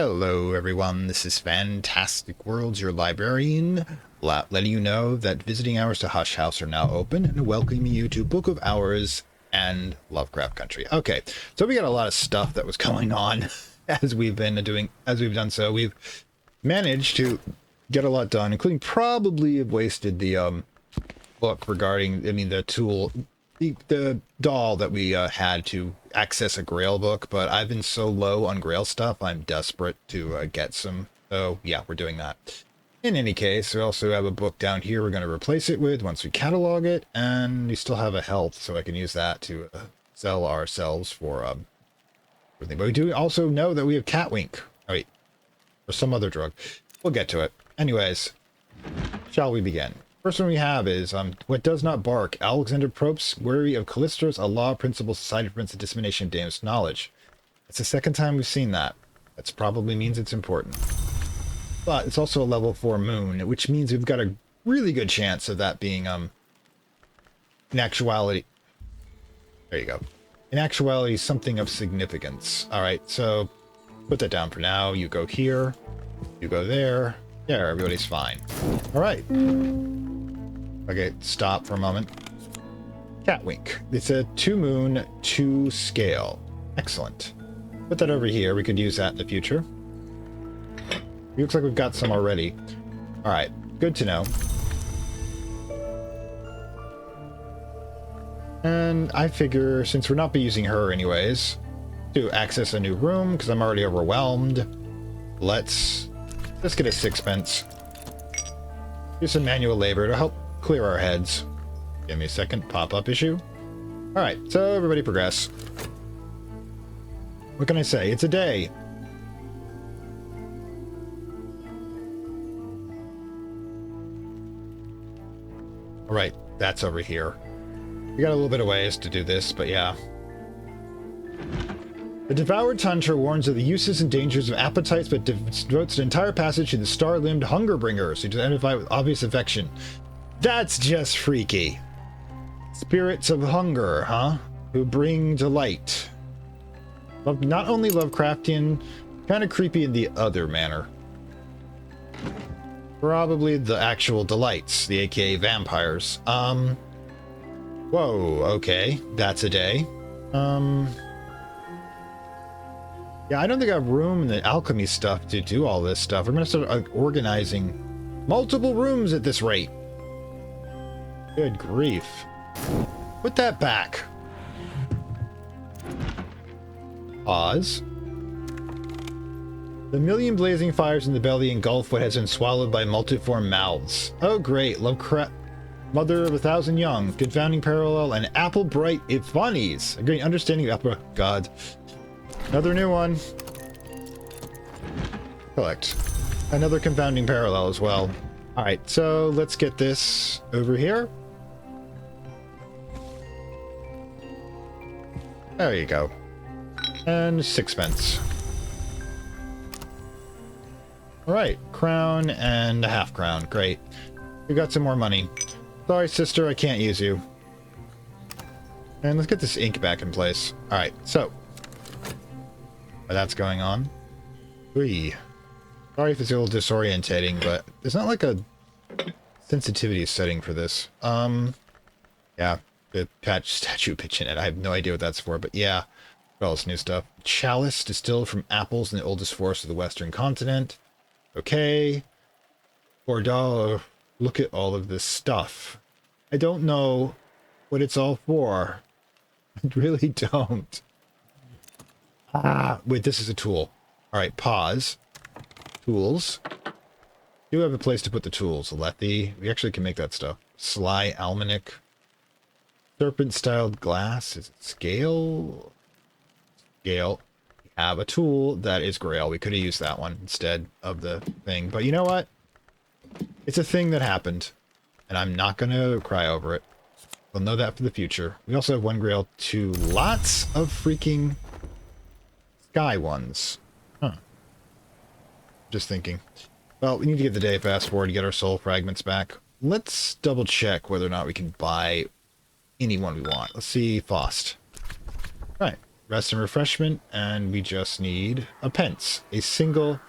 Hello everyone, this is Fantastic Worlds, your librarian, letting you know that visiting hours to Hush House are now open and welcoming you to Book of Hours and Lovecraft Country. Okay, so we got a lot of stuff that was going on as we've done so. We've managed to get a lot done, including probably have wasted the book regarding, the tool, the doll that we had to access a Grail book, but I've been so low on Grail stuff, I'm desperate to get some. So yeah, we're doing that. In any case, we also have a book down here we're going to replace it with once we catalog it, and we still have a health, so I can use that to sell ourselves for everything. But we do also know that we have Catwink. Oh wait, or some other drug. We'll get to it. Anyways, shall we begin? First one we have is What Does Not Bark, Alexander Pope's Worry of Callistos, a law, principle, society prevents the dissemination of dangerous knowledge. It's the second time we've seen that. That probably means it's important. But it's also a level 4 moon, which means we've got a really good chance of that being, in actuality... There you go. In actuality, something of significance. Alright, so put that down for now. You go here. You go there. There, everybody's fine. Alright. Okay, stop for a moment. Catwink. It's a 2 moon, 2 scale. Excellent. Put that over here. We could use that in the future. It looks like we've got some already. Alright, good to know. And I figure, since we're not be using her anyways, to access a new room, because I'm already overwhelmed, let's get a sixpence. Do some manual labor to help clear our heads. Give me a second. Pop-up issue. Alright, so everybody progress. What can I say? It's a day. Alright, that's over here. We got a little bit of ways to do this, but yeah. The devoured tundra warns of the uses and dangers of appetites, but devotes an entire passage to the star-limbed hunger bringers who identify with obvious affection. That's just freaky. Spirits of hunger, huh? Who bring delight. Not only Lovecraftian, kind of creepy in the other manner. Probably the actual delights, the aka vampires. Whoa, okay. That's a day. Yeah, I don't think I have room in the alchemy stuff to do all this stuff. We're going to start organizing multiple rooms at this rate. Good grief. Put that back. Pause. The million blazing fires in the belly engulf what has been swallowed by multiform mouths. Oh great, Lovecraft, mother of 1,000 young, confounding parallel, and apple bright if funnies. A great understanding of apple. God. Another new one. Collect. Another confounding parallel as well. Alright, so let's get this over here. There you go. And sixpence. Alright, crown and a half crown. Great. We got some more money. Sorry, sister, I can't use you. And let's get this ink back in place. Alright, so. While that's going on. Sorry if it's a little disorientating, but there's not like a sensitivity setting for this. Yeah. The patch statue pitch in it. I have no idea what that's for, but yeah. What else? New stuff. Chalice distilled from apples in the oldest forest of the Western continent. Okay. Bordeaux. Look at all of this stuff. I don't know what it's all for. I really don't. Wait, this is a tool. Alright, pause. Tools. Do have a place to put the tools. Lethe. We actually can make that stuff. Sly almanac. Serpent-styled glass. Is it scale? Scale. We have a tool that is Grail. We could have used that one instead of the thing. But you know what? It's a thing that happened. And I'm not going to cry over it. We'll know that for the future. We also have 1 Grail, 2 lots of freaking sky ones. Huh. Just thinking. Well, we need to get the day fast forward to get our soul fragments back. Let's double check whether or not we can buy any one we want. Let's see, Faust. Right. rest and refreshment, and we just need a pence. A single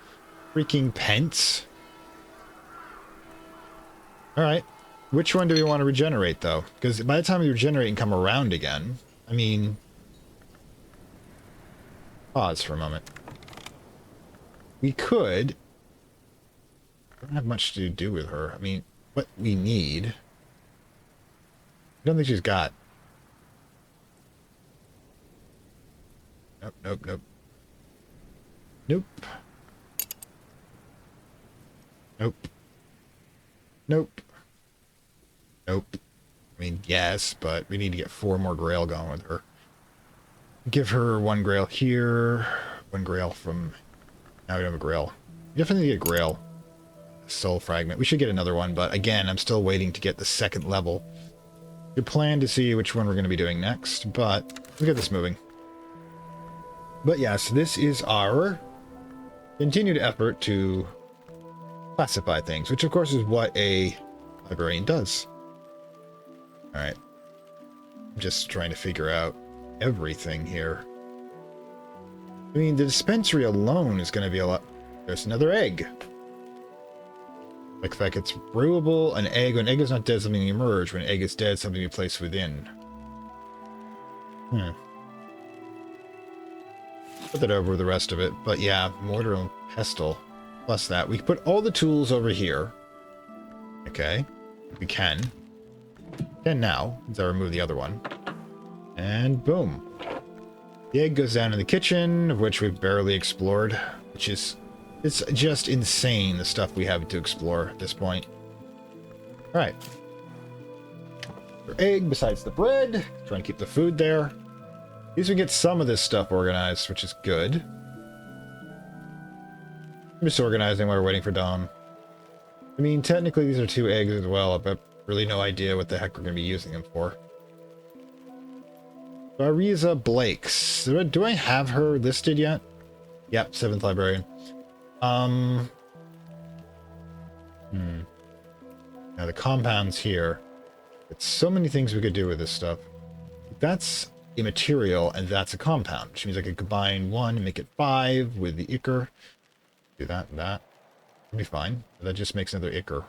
freaking pence. Alright. Which one do we want to regenerate, though? Because by the time we regenerate and come around again, I mean... Pause for a moment. We could... I don't have much to do with her. I mean, what we need... I don't think she's got... Nope, nope, nope. Nope. Nope. Nope. Nope. I mean, yes, but we need to get 4 more grail going with her. Give her 1 grail here. 1 grail from... Now we don't have a grail. We definitely need a grail. Soul fragment. We should get another one, but again, I'm still waiting to get the 2nd level. Good plan to see which one we're going to be doing next, but let's get this moving. But yes, this is our continued effort to classify things, which of course is what a librarian does. Alright. I'm just trying to figure out everything here. I mean, the dispensary alone is going to be a lot... There's another egg. Like the fact it's brewable, an egg. When an egg is not dead, something emerge. When an egg is dead, something you place within. Put that over the rest of it. But yeah, mortar and pestle. Plus that. We can put all the tools over here. Okay. We can. Can now. Since I remove the other one. And boom. The egg goes down in the kitchen, of which we've barely explored. Which is... It's just insane, the stuff we have to explore at this point. Alright. Our egg, besides the bread. Trying to keep the food there. At least we get some of this stuff organized, which is good. I'm just organizing while we're waiting for dawn. I mean, technically these are 2 eggs as well, but really no idea what the heck we're going to be using them for. Ariza Blakes. Do I have her listed yet? Yep, 7th librarian. Now the compounds here. It's so many things we could do with this stuff. That's a material, and that's a compound, which means I could combine 1 and make it 5 with the ichor. Do that and that. It'll be fine. That just makes another ichor,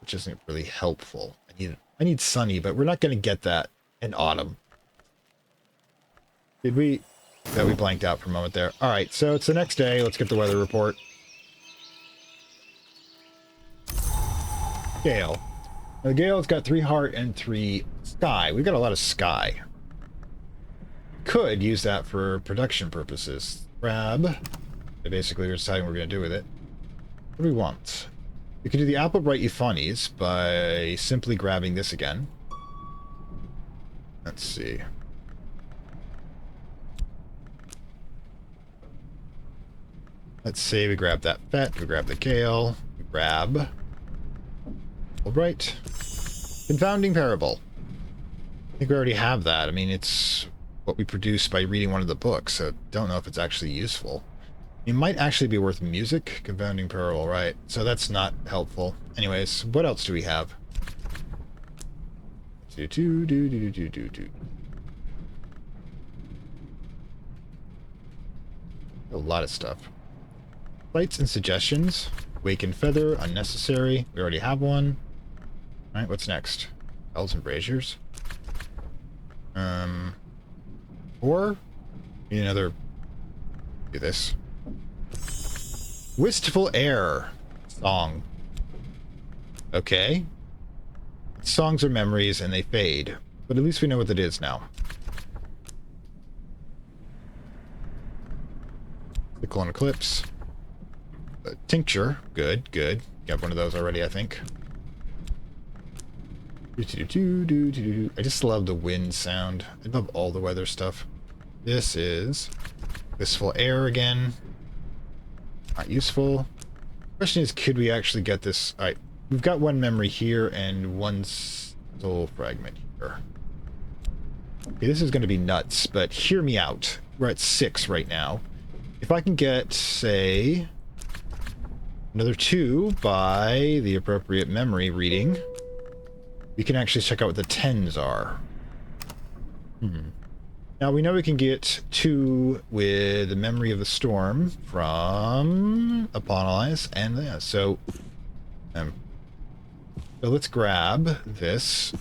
which isn't really helpful. I need sunny, but we're not going to get that in autumn. Did we? Yeah, we blanked out for a moment there. All right, so it's the next day. Let's get the weather report. Gale. Now, the Gale's got 3 heart and 3 sky. We've got a lot of sky. Could use that for production purposes. Grab. Basically, we're deciding what we're going to do with it. What do we want? We could do the apple bright euphonies by simply grabbing this again. Let's see. Let's say we grab that fet, we grab the Gale, we grab... Albright. Confounding Parable. I think we already have that. I mean, it's what we produce by reading one of the books, so don't know if it's actually useful. It might actually be worth music. Confounding Parable, right. So that's not helpful. Anyways, what else do we have? A lot of stuff. Lights and suggestions. Waken Feather, unnecessary. We already have one. Alright, what's next? Bells and braziers. Or need another. Do this. Wistful Air song. Okay. Songs are memories and they fade, but at least we know what it is now. The Clone Eclipse. Tincture. Good, good. Got one of those already, I think. I just love the wind sound. I love all the weather stuff. This is Wistful Air again. Not useful. Question is, could we actually get this? Alright, we've got 1 memory here and 1 soul fragment here. Okay, this is going to be nuts, but hear me out. We're at 6 right now. If I can get, say, another 2 by the appropriate memory reading, we can actually check out what the 10s are. Now we know we can get 2 with the Memory of the Storm from Apolonize, and yeah, so let's grab this.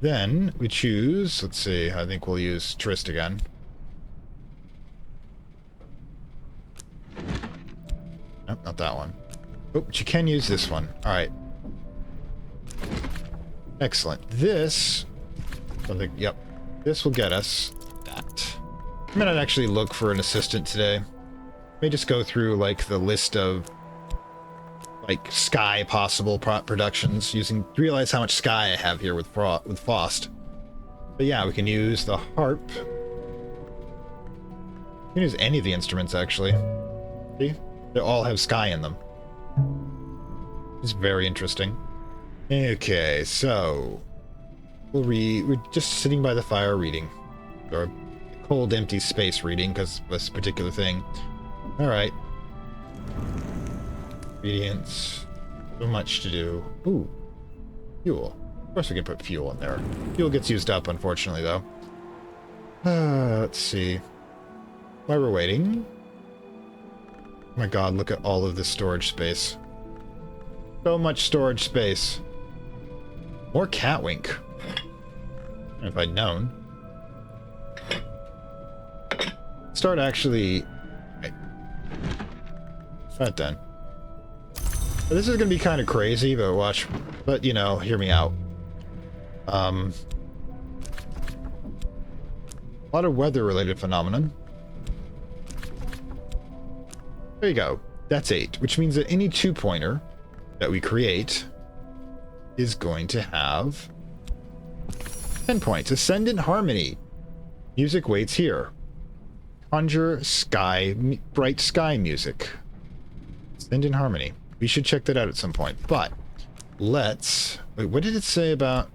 Then we choose, let's see, I think we'll use Trist again. Nope, not that one. Oh, but you can use this one. All right. Excellent. This, yep, this will get us that. I may not actually look for an assistant today. May just go through like the list of like Sky possible productions, realize how much Sky I have here with Faust. But yeah, we can use the harp. We can use any of the instruments actually. See? They all have Sky in them. It's very interesting. Okay, so we're just sitting by the fire reading, or cold empty space reading because of this particular thing. All right. Ingredients. So much to do. Ooh, fuel. Of course we can put fuel in there. Fuel gets used up, unfortunately, though. Let's see. While we're waiting. Oh my god, look at all of this storage space. So much storage space. More Catwink. If I'd known. Start actually... Right. That done. This is going to be kind of crazy, but watch. But, you know, hear me out. A lot of weather-related phenomenon. There you go. That's 8, which means that any 2-pointer that we create is going to have 10 points. Ascendant Harmony. Music waits here. Conjure Sky, Bright Sky music. Ascendant Harmony. We should check that out at some point. But let's... Wait, what did it say about...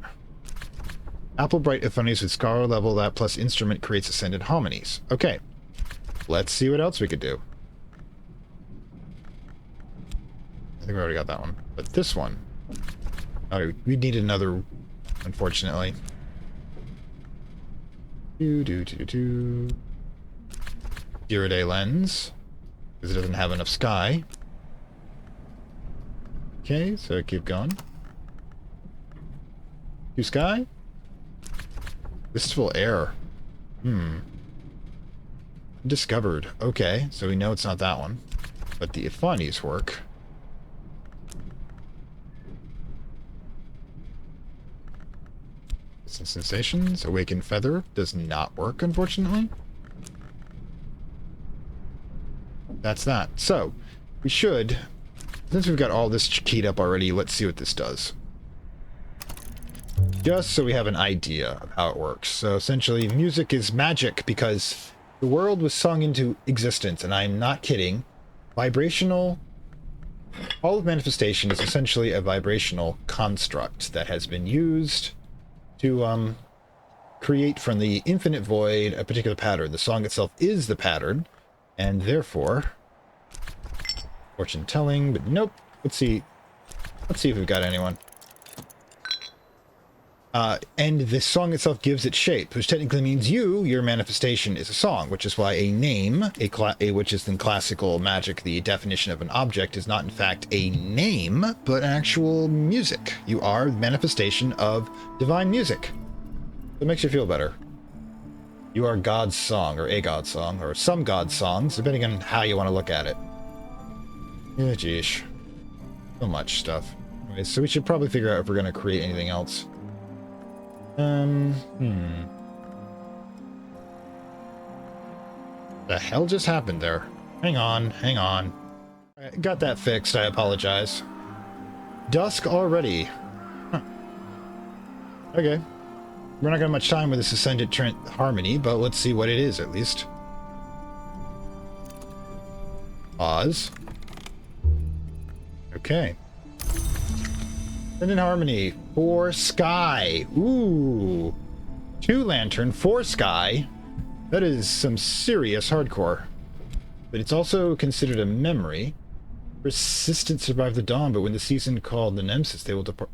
Apple Bright Euphonies with Scholar level that plus instrument creates Ascendant Harmonies. Okay. Let's see what else we could do. I think we already got that one. But this one... Oh, we need another, unfortunately. Zero-day lens. Because it doesn't have enough Sky. Okay, so keep going. 2 Sky? Wistful air. Discovered. Okay, so we know it's not that one. But the Euphonies work. Sensations. Awakened Feather does not work, unfortunately. That's that. So, we should... Since we've got all this keyed up already, let's see what this does. Just so we have an idea of how it works. So essentially, music is magic because the world was sung into existence, and I'm not kidding. Vibrational... All of manifestation is essentially a vibrational construct that has been used to create from the infinite void a particular pattern. The song itself is the pattern, and therefore... Fortune telling, but nope. Let's see if we've got anyone. And the song itself gives it shape, which technically means your manifestation is a song, which is why a name, which is in classical magic, the definition of an object is not in fact a name, but actual music. You are the manifestation of divine music. It makes you feel better. You are God's song, or a God's song, or some God's songs, depending on how you want to look at it. Yeah, geesh. So much stuff. Anyway, so we should probably figure out if we're going to create anything else. The hell just happened there? Hang on. Alright, got that fixed, I apologize. Dusk already. Huh. Okay. We're not gonna have much time with this Ascendant Harmony, but let's see what it is at least. Pause. Okay. Ascendant Harmony. 4 Sky. Ooh. 2 Lantern, 4 Sky. That is some serious hardcore. But it's also considered a memory. Persistent survive the dawn, but when the season called the Nemesis, they will depart.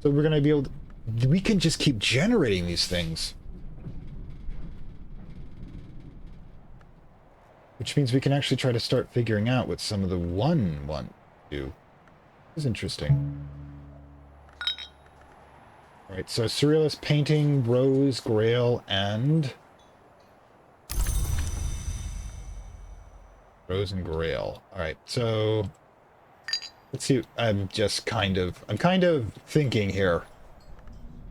So we're going to be able to, we can just keep generating these things. Which means we can actually try to start figuring out what some of the one want to do. This is interesting. Alright, so surrealist painting, rose, grail, and... Rose and grail. Alright, so... Let's see, I'm kind of thinking here.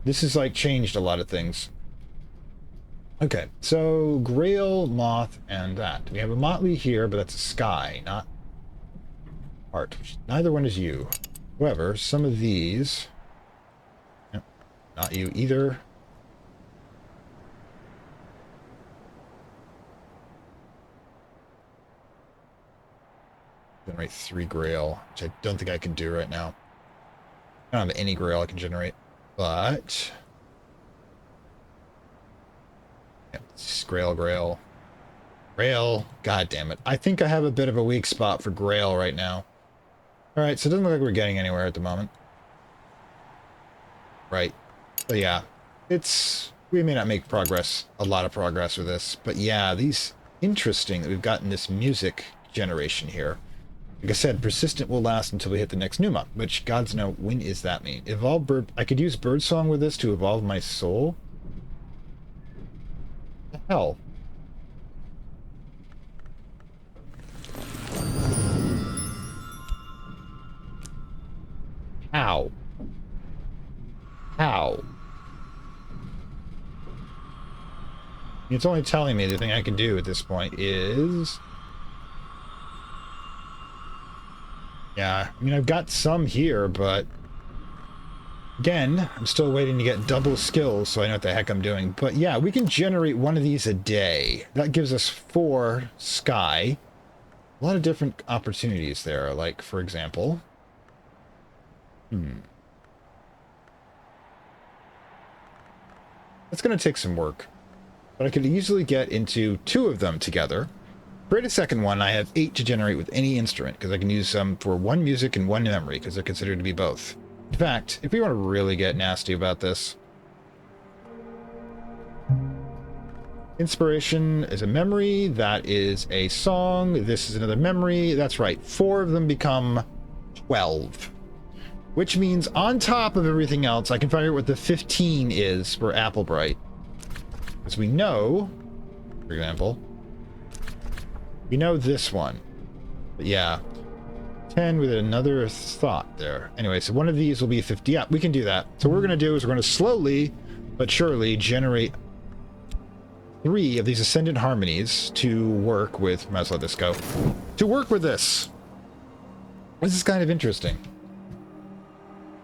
This has, like, changed a lot of things. Okay, so grail, moth, and that. We have a motley here, but that's a sky, not art. Neither one is you. However, some of these... Yep, not you either. Generate 3 grail, which I don't think I can do right now. I don't have any grail I can generate, but... Yeah, grail. Grail, god damn it. I think I have a bit of a weak spot for grail right now. Alright, so it doesn't look like we're getting anywhere at the moment. Right. But yeah, we may not make progress, a lot of progress with this, but yeah, these interesting that we've gotten this music generation here. Like I said, persistent will last until we hit the next Numa, which gods know, when is that mean? Evolve bird, I could use birdsong with this to evolve my soul? What the hell? How? How? It's only telling me the thing I can do at this point is... Yeah, I mean, I've got some here, but... Again, I'm still waiting to get double skills so I know what the heck I'm doing. But yeah, we can generate one of these a day. That gives us 4 sky. A lot of different opportunities there, like, for example... That's going to take some work. But I could easily get into 2 of them together. Create a second one. I have 8 to generate with any instrument, because I can use them for 1 music and 1 memory, because they're considered to be both. In fact, if we want to really get nasty about this... Inspiration is a memory. That is a song. This is another memory. That's right. 4 of them become 12. Which means on top of everything else, I can figure out what the 15 is for Applebright. As we know, for example, we know this one. But yeah, 10 with another thought there. Anyway, so one of these will be 50. Yeah, we can do that. So what we're going to do is we're going to slowly but surely generate 3 of these ascendant harmonies to work with... Might as well let this go. To work with this. This is kind of interesting.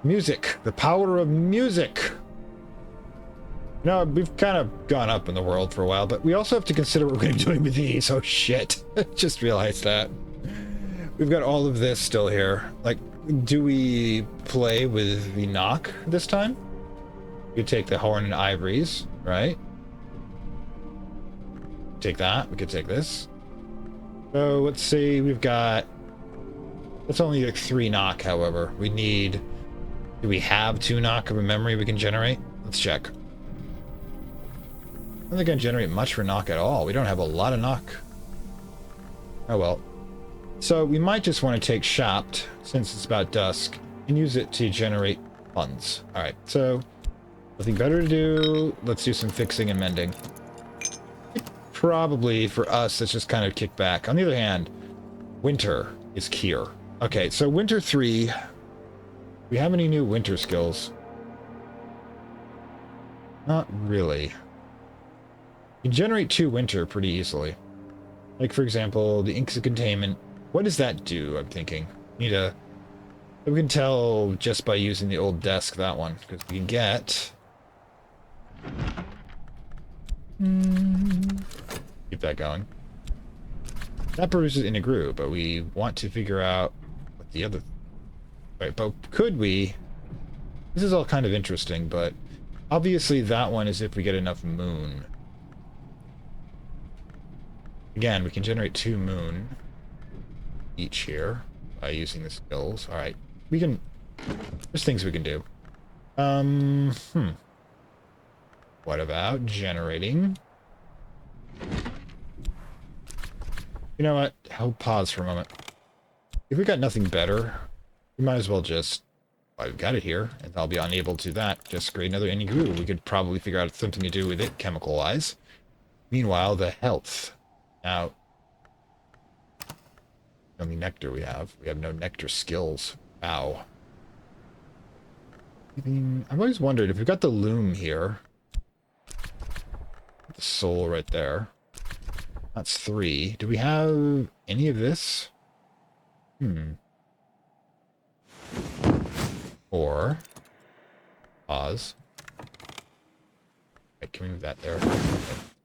Music. The power of music. You know, we've kind of gone up in the world for a while, but we also have to consider what we're going to be doing with these. Oh, shit. Just realized that. We've got all of this still here. Like, do we play with the knock this time? We could take the horn and ivories, right? Take that. We could take this. So, let's see. We've got... That's only like 3 knock, however. We need... Do we have 2 knock of a memory we can generate? Let's check. I don't think I can generate much for knock at all. We don't have a lot of knock. Oh well. So we might just want to take Shapt, since it's about dusk, and use it to generate funds. Alright, so nothing better to do. Let's do some fixing and mending. Probably, for us, let's just kind of kick back. On the other hand, winter is here. Okay, so winter 3... Do we have any new winter skills? Not really. You can generate 2 winter pretty easily. Like, for example, the inks of containment. What does that do, I'm thinking? We can tell just by using the old desk, that one. Because we can get... Keep that going. That produces in a groove, but we want to figure out what the other... Right, but could we... This is all kind of interesting, but obviously that one is if we get enough moon. Again, we can generate 2 moon each here by using the skills. Alright, we can... There's things we can do. Um, hmm. What about generating? You know what? I'll pause for a moment. If we got nothing better, we might as well just... Well, I've got it here, and I'll be unable to that. Just create another any glue. We could probably figure out something to do with it, chemical-wise. Meanwhile, the health. Now, how many nectar we have? We have no nectar skills. Wow. I mean, I've always wondered, if we've got the loom here, the soul right there, that's 3. Do we have any of this? Or, pause. Right, can we move that there? Okay.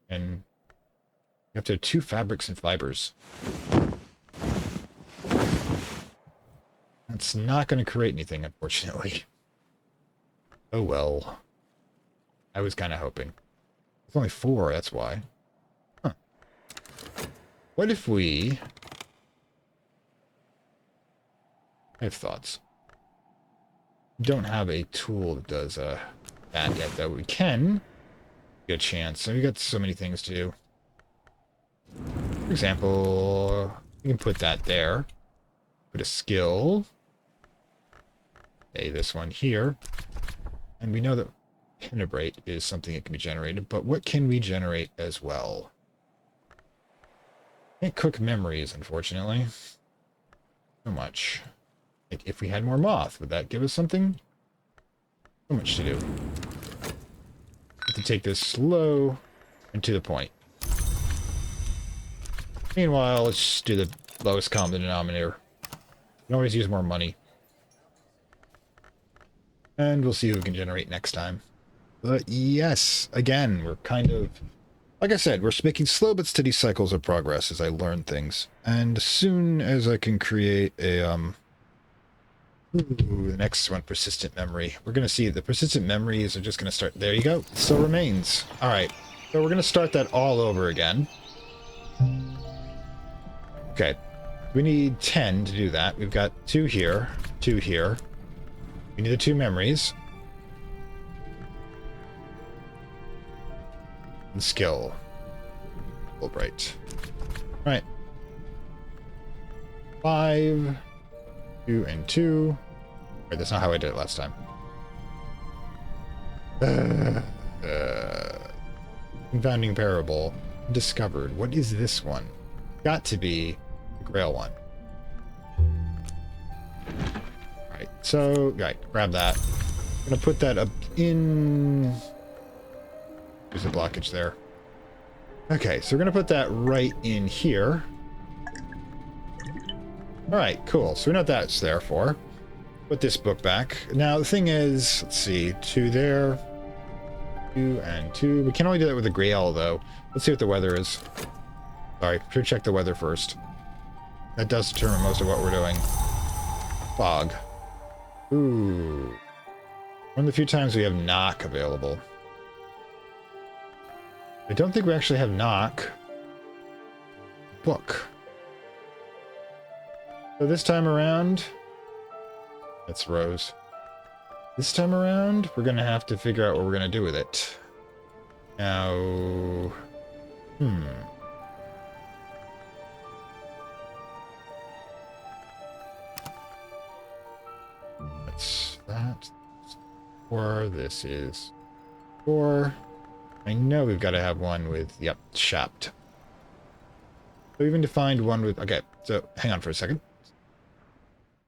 And you have to have 2 fabrics and fibers. That's not going to create anything, unfortunately. Oh well. I was kind of hoping. It's only 4, that's why. Huh. What if we... I have thoughts. We don't have a tool that does that yet, though. We can get a chance. So we got so many things to do. For example, we can put that there. Put a skill. Okay, this one here. And we know that penetrate is something that can be generated, but what can we generate as well? Can't cook memories, unfortunately. So much. Like, if we had more moth, would that give us something? So much to do. Have to take this slow and to the point. Meanwhile, let's just do the lowest common denominator. We can always use more money. And we'll see who we can generate next time. But yes, again, we're kind of... Like I said, we're making slow but steady cycles of progress as I learn things. And as soon as I can create a... the next one, persistent memory. We're going to see the persistent memories are just going to start... There you go. It still remains. Alright. So we're going to start that all over again. Okay. We need 10 to do that. We've got 2 here. 2 here. We need the 2 memories. And skill. Fulbright. Right. 5. 2 and 2. Wait, that's not how I did it last time. Confounding parable. Discovered. What is this one? Got to be the Grail one. Right. So, right. Grab that. I'm gonna put that up in... There's a blockage there. Okay, so we're gonna put that right in here. Alright, cool. So we know what that's there for. Put this book back. Now, the thing is, let's see, 2 there. 2 and 2. We can only do that with the Grail, though. Let's see what the weather is. Sorry, should check the weather first. That does determine most of what we're doing. Fog. Ooh. One of the few times we have knock available. I don't think we actually have knock. Book. So this time around... That's Rose. This time around, we're going to have to figure out what we're going to do with it. Now... That's that. 4. This is 4. I know we've got to have one with... Yep, shapped. So even to find one with... Okay, so hang on for a second.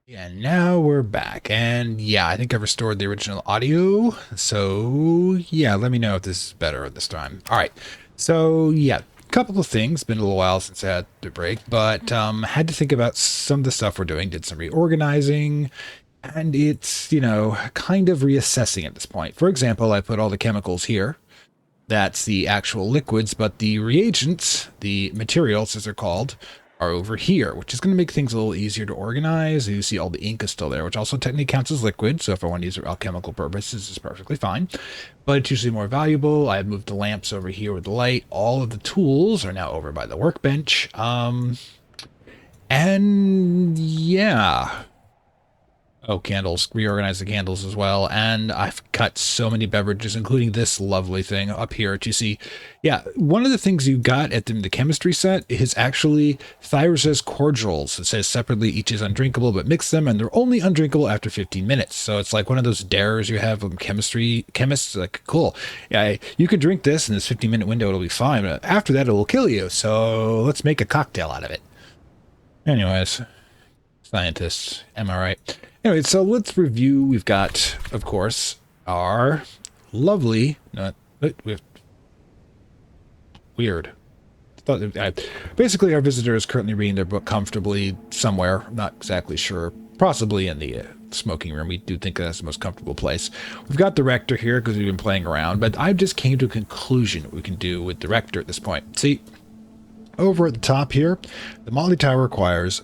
Yeah, now we're back, and yeah, I think I've restored the original audio, so yeah, let me know if this is better this time. Alright, so yeah, a couple of things, been a little while since I had the break, but had to think about some of the stuff we're doing, did some reorganizing, and it's, you know, kind of reassessing at this point. For example, I put all the chemicals here. That's the actual liquids, but the reagents, the materials as they're called, are over here, which is going to make things a little easier to organize. You see all the ink is still there, which also technically counts as liquid, so if I want to use it for alchemical purposes, it's perfectly fine. But it's usually more valuable. I have moved the lamps over here with the light. All of the tools are now over by the workbench. And yeah. Oh, candles. Reorganize the candles as well. And I've got so many beverages, including this lovely thing up here that you see. Yeah, one of the things you got at the chemistry set is actually Thyrus cordials. It says separately each is undrinkable, but mix them, and they're only undrinkable after 15 minutes. So it's like one of those dares you have from chemists. Like, cool. Yeah, you can drink this in this 15-minute window. It'll be fine. But after that, it will kill you. So let's make a cocktail out of it. Anyways, scientists, am I right? Anyway, so let's review. We've got, of course, our lovely, weird. Basically, our visitor is currently reading their book comfortably somewhere. I'm not exactly sure. Possibly in the smoking room. We do think that's the most comfortable place. We've got the rector here because we've been playing around, but I just came to a conclusion what we can do with the rector at this point. See, over at the top here, the Motley Tower requires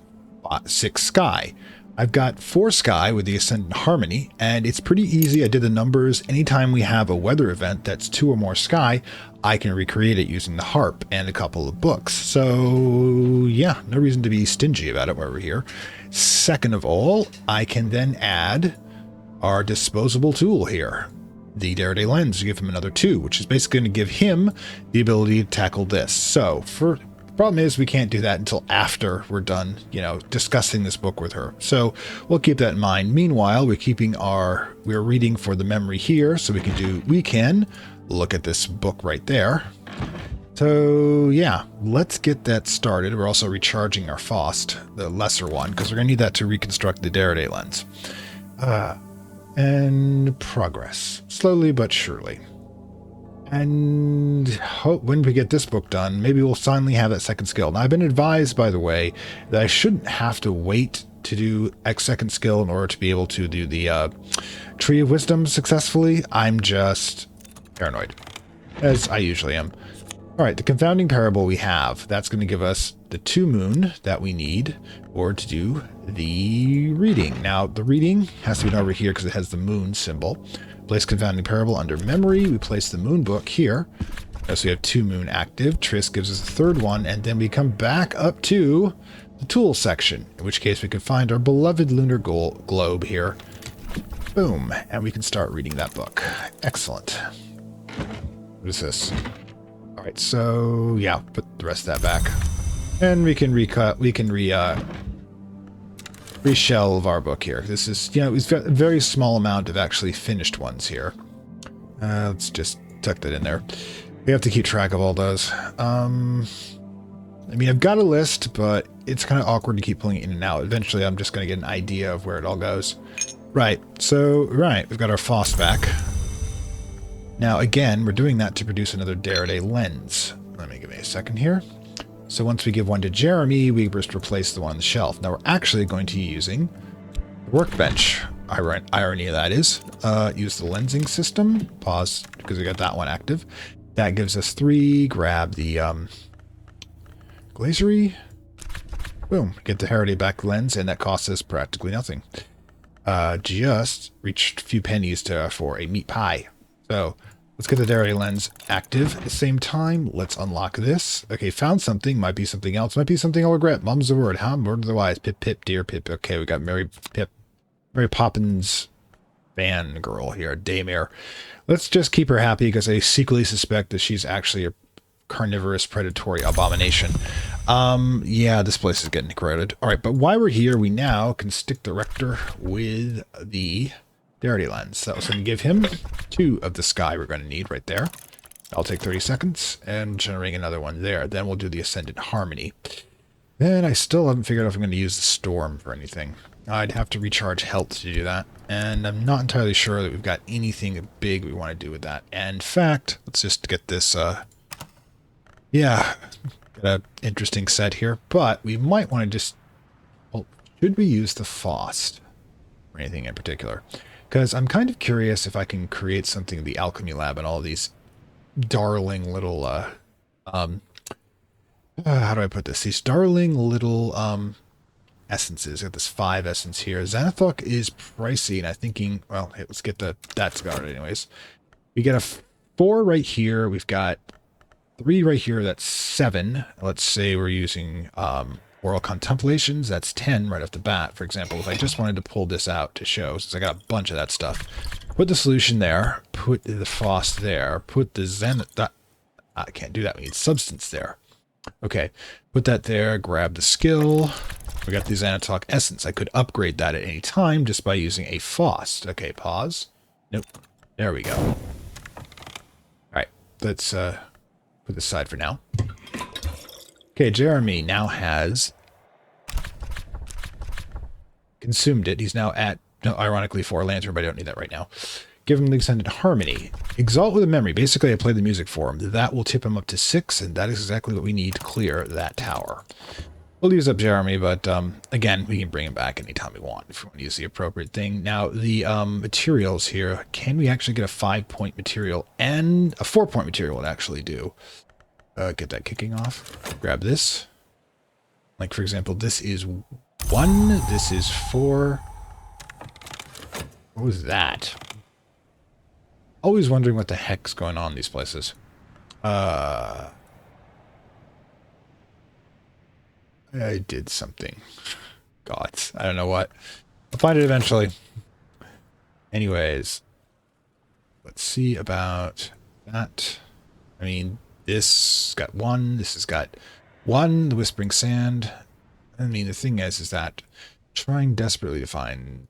6 sky. I've got 4 sky with the Ascendant Harmony, and it's pretty easy. I did the numbers. Anytime we have a weather event that's 2 or more sky, I can recreate it using the harp and a couple of books. So yeah, no reason to be stingy about it while we're here. Second of all, I can then add our disposable tool here, the Derived lens, to give him another 2, which is basically going to give him the ability to tackle this. So for problem is we can't do that until after we're done, discussing this book with her. So we'll keep that in mind. Meanwhile, we're reading for the memory here, so we can look at this book right there. So yeah, let's get that started. We're also recharging our Faust, the lesser one, because we're going to need that to reconstruct the Derived lens. And progress, slowly but surely. And when we get this book done, maybe we'll finally have that second skill. Now, I've been advised, by the way, that I shouldn't have to wait to do second skill in order to be able to do the Tree of Wisdom successfully. I'm just paranoid, as I usually am. All right, the confounding parable we have, that's going to give us the 2 moon that we need or to do the reading. Now, the reading has to be over here because it has the moon symbol. Place confounding parable under memory. We place the moon book here. So we have 2 moon active. Tris gives us a 3rd one, and then we come back up to the tools section, in which case we can find our beloved lunar globe here. Boom, and we can start reading that book. Excellent. What is this? All right, so yeah, put the rest of that back, and we can reshelve our book here. This is, we've got a very small amount of actually finished ones here. Let's just tuck that in there. We have to keep track of all those. I mean, I've got a list, but it's kind of awkward to keep pulling it in and out. Eventually, I'm just going to get an idea of where it all goes. Right, we've got our Faust back. Now, again, we're doing that to produce another Derived lens. Give me a second here. So once we give one to Jeremy, we just replace the one on the shelf. Now we're actually going to be using the workbench. Irony of that is, use the lensing system. Pause, because we got that one active. That gives us 3. Grab the glazery. Boom, get the Heritage back lens, and that costs us practically nothing. Just reached a few pennies for a meat pie. So let's get the Derived lens active. At the same time, let's unlock this. Okay, found something. Might be something else. Might be something I'll regret. Mum's the word. How word otherwise? Pip, pip, dear Pip. Okay, we got Mary Poppins fan girl here, Daymare. Let's just keep her happy because I secretly suspect that she's actually a carnivorous predatory abomination. Yeah, this place is getting crowded. All right, but while we're here, we now can stick the rector with the Derived lens. So it's going to give him 2 of the sky we're going to need right there. I'll take 30 seconds and generate another one there. Then we'll do the Ascendant Harmony. Then I still haven't figured out if I'm going to use the Storm for anything. I'd have to recharge health to do that. And I'm not entirely sure that we've got anything big we want to do with that. And in fact, let's just get this, yeah, got an interesting set here. But we might want to just, well, should we use the Faust or anything in particular? Because I'm kind of curious if I can create something in the Alchemy Lab and all these darling little, how do I put this? These darling little essences. Got this 5 essence here. Xanathok is pricey, and I'm thinking, well, hey, let's get that started anyways. We get a 4 right here. We've got 3 right here. That's 7. Let's say we're using Oral contemplations, that's 10 right off the bat. For example, if I just wanted to pull this out to show, since I got a bunch of that stuff, put the solution there, put the FOSS there, put the I can't do that. We need substance there. Okay, put that there, grab the skill. We got the Xanatalk essence. I could upgrade that at any time just by using a FOSS. Okay, pause. Nope. There we go. All right, let's put this aside for now. Okay, Jeremy now has consumed it. He's now at, no, ironically, 4 lantern, but I don't need that right now. Give him the extended harmony. Exalt with a memory. Basically, I play the music for him. That will tip him up to 6, and that is exactly what we need to clear that tower. We'll use up Jeremy, but again, we can bring him back anytime we want if we want to use the appropriate thing. Now, the materials here, can we actually get a 5-point material and a 4-point material would actually do? Get that kicking off. Grab this. Like, for example, this is 1, this is 4. What was that? Always wondering what the heck's going on in these places. I did something. God, I don't know what. I'll find it eventually. Anyways, let's see about that. I mean, this got 1. This has got 1. The Whispering Sand. I mean, the thing is that trying desperately to find,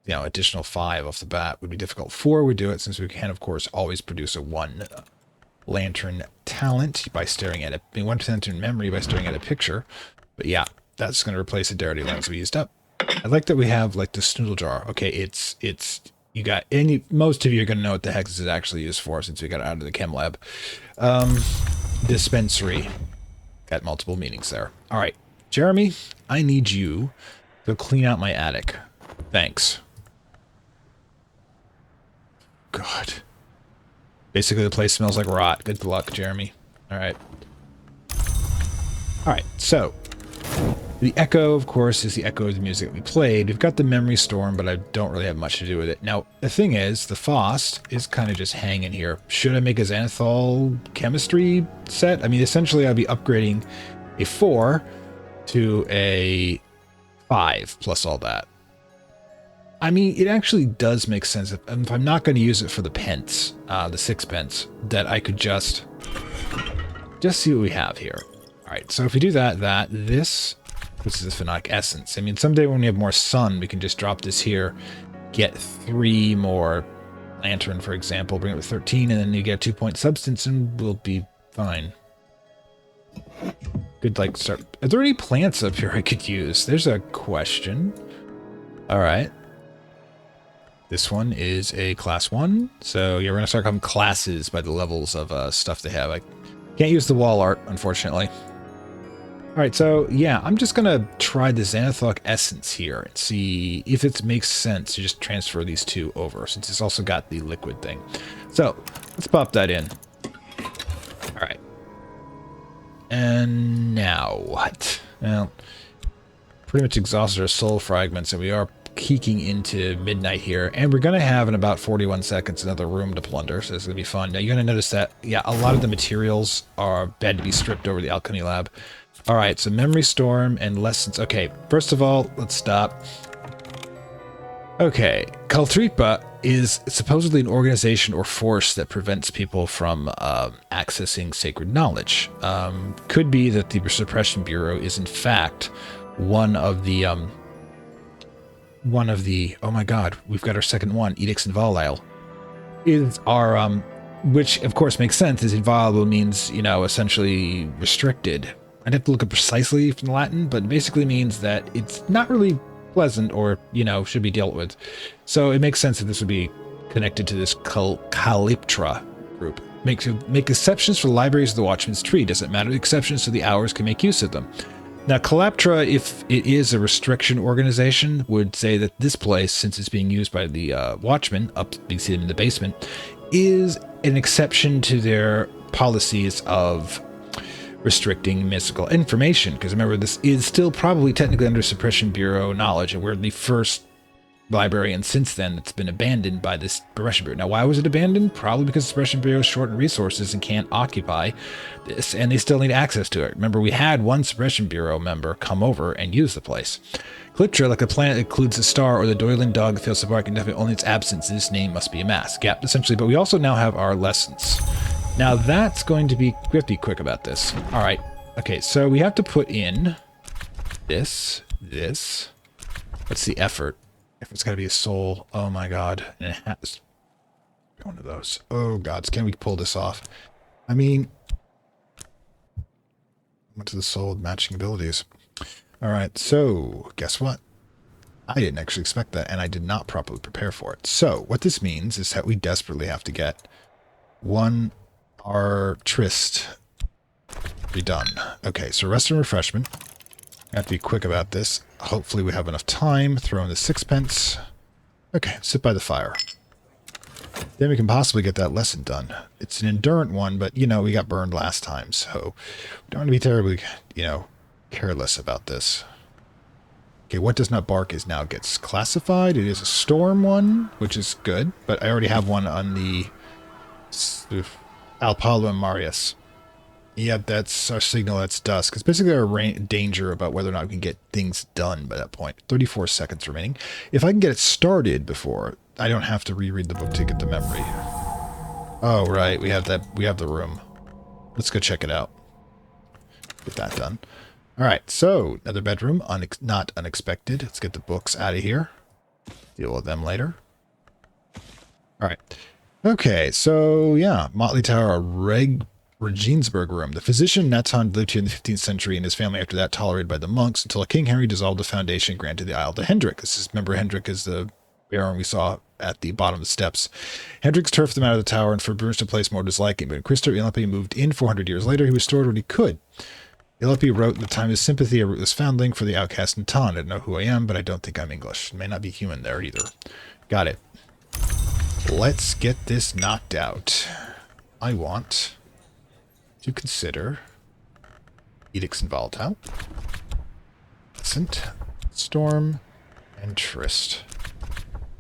you know, additional 5 off the bat would be difficult. 4 would do it, since we can, of course, always produce a 1 lantern talent by staring at it. I mean, 1 lantern memory by staring at a picture. But yeah, that's going to replace the Darity lens we used up. I like that we have like the Snoodle jar. Okay, it's you got any. Most of you are going to know what the heck this is actually used for, since we got it out of the chem lab. Dispensary. Got multiple meanings there. All right, Jeremy, I need you to clean out my attic. Thanks. God. Basically, the place smells like rot. Good luck, Jeremy. All right. All right, so the echo, of course, is the echo of the music that we played. We've got the memory storm, but I don't really have much to do with it. Now, the thing is, the FOSS is kind of just hanging here. Should I make a xanathol chemistry set? I mean, essentially, I'll be upgrading a 4 to a 5 plus all that. I mean, it actually does make sense. If I'm not going to use it for the pence, the 6 pence, that I could just see what we have here. All right, so if we do that, this is the phenolic essence. I mean, someday when we have more sun, we can just drop this here, get 3 more lantern, for example, bring it to 13, and then you get a 2-point substance, and we'll be fine. Good, like, start. Are there any plants up here I could use? There's a question. All right. This one is a class 1, so yeah, we're going to start calling classes by the levels of stuff they have. I can't use the wall art, unfortunately. All right, so yeah, I'm just going to try the Xanathok essence here and see if it makes sense to just transfer these 2 over, since it's also got the liquid thing. So let's pop that in. All right. And now what? Well, pretty much exhausted our soul fragments, and we are peeking into midnight here, and we're going to have in about 41 seconds another room to plunder, so it's going to be fun. Now you're going to notice that, yeah, a lot of the materials are had to be stripped over the alchemy lab. All right, so memory storm and lessons. Okay, first of all, let's stop. Okay, Kaltripa is supposedly an organization or force that prevents people from accessing sacred knowledge. Could be that the Suppression Bureau is in fact one of the oh my god, we've got our second one, Edicts Inviolable, is our which of course makes sense, as inviolable means, you know, essentially restricted. I'd have to look up precisely from the Latin, but it basically means that it's not really pleasant, or, you know, should be dealt with. So it makes sense that this would be connected to this Calyptra group. Make exceptions for the libraries of the Watchman's Tree. Doesn't matter the exceptions, so the hours can make use of them. Now, Calyptra, if it is a restriction organization, would say that this place, since it's being used by the Watchmen, up being seen in the basement, is an exception to their policies of restricting mystical information. Because remember, this is still probably technically under Suppression Bureau knowledge, and we're the first librarian since then that's been abandoned by this Suppression Bureau. Now, why was it abandoned? Probably because the Suppression Bureau is short in resources and can't occupy this, and they still need access to it. Remember, we had one Suppression Bureau member come over and use the place. Cliptra, like a planet that includes a star or the Doylan dog that fails to bark indefinitely only its absence, this name must be a mask. Yeah, essentially, but we also now have our lessons. Now that's going to be, we have to be quick about this. All right, okay, so we have to put in this. What's the effort? If it's got to be a soul, oh my god, and it has one of those. Oh god, can we pull this off? I mean, went to the soul matching abilities. All right, so guess what? I didn't actually expect that, and I did not properly prepare for it. So what this means is that we desperately have to get our tryst redone. Okay, so rest and refreshment. I have to be quick about this. Hopefully we have enough time. Throw in the sixpence. Okay, sit by the fire. Then we can possibly get that lesson done. It's an endurance one, but, you know, we got burned last time, so we don't want to be terribly, you know, careless about this. Okay, what does not bark is now gets classified. It is a storm one, which is good, but I already have one on the Alpalo and Marius. Yep, that's our signal. That's dusk. It's basically our danger about whether or not we can get things done by that point. 34 seconds remaining. If I can get it started before, I don't have to reread the book to get the memory. Oh, right. We have that. We have the room. Let's go check it out. Get that done. All right. So another bedroom. Not unexpected. Let's get the books out of here. Deal with them later. All right. Okay. So yeah, Motley Tower, Regensburg room. The physician Natan lived here in the 15th century, and his family after that tolerated by the monks until King Henry dissolved the foundation and granted the isle to Hendrik. Remember, Hendrik is the baron we saw at the bottom of the steps. Hendrik's turfed them out of the tower and furnished a place more to his liking, but when Christopher Illopoly moved in 400 years later, he restored what he could. Illopoly wrote in the time of his sympathy, a rootless foundling for the outcast in Ton. I don't know who I am, but I don't think I'm English. It may not be human there either. Got it. Let's get this knocked out. I want to consider edicts and volatile, Ascent, Storm, and Tryst.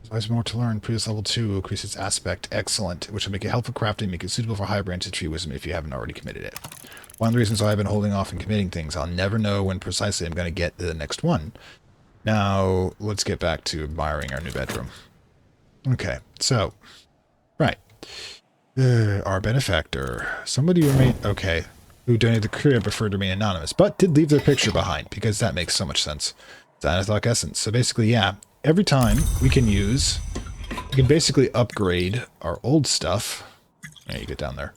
There's always more to learn. Previous level 2 will increase its aspect. Excellent. Which will make it helpful crafting, make it suitable for higher branches of tree wisdom if you haven't already committed it. One of the reasons why I've been holding off and committing things, I'll never know when precisely I'm going to get to the next one. Now, let's get back to admiring our new bedroom. Okay, so, right. Our benefactor. Somebody who donated the crib preferred to remain anonymous, but did leave their picture behind, because that makes so much sense. Xanathok Essence. So basically, yeah, every time we can basically upgrade our old stuff. There, you get down there.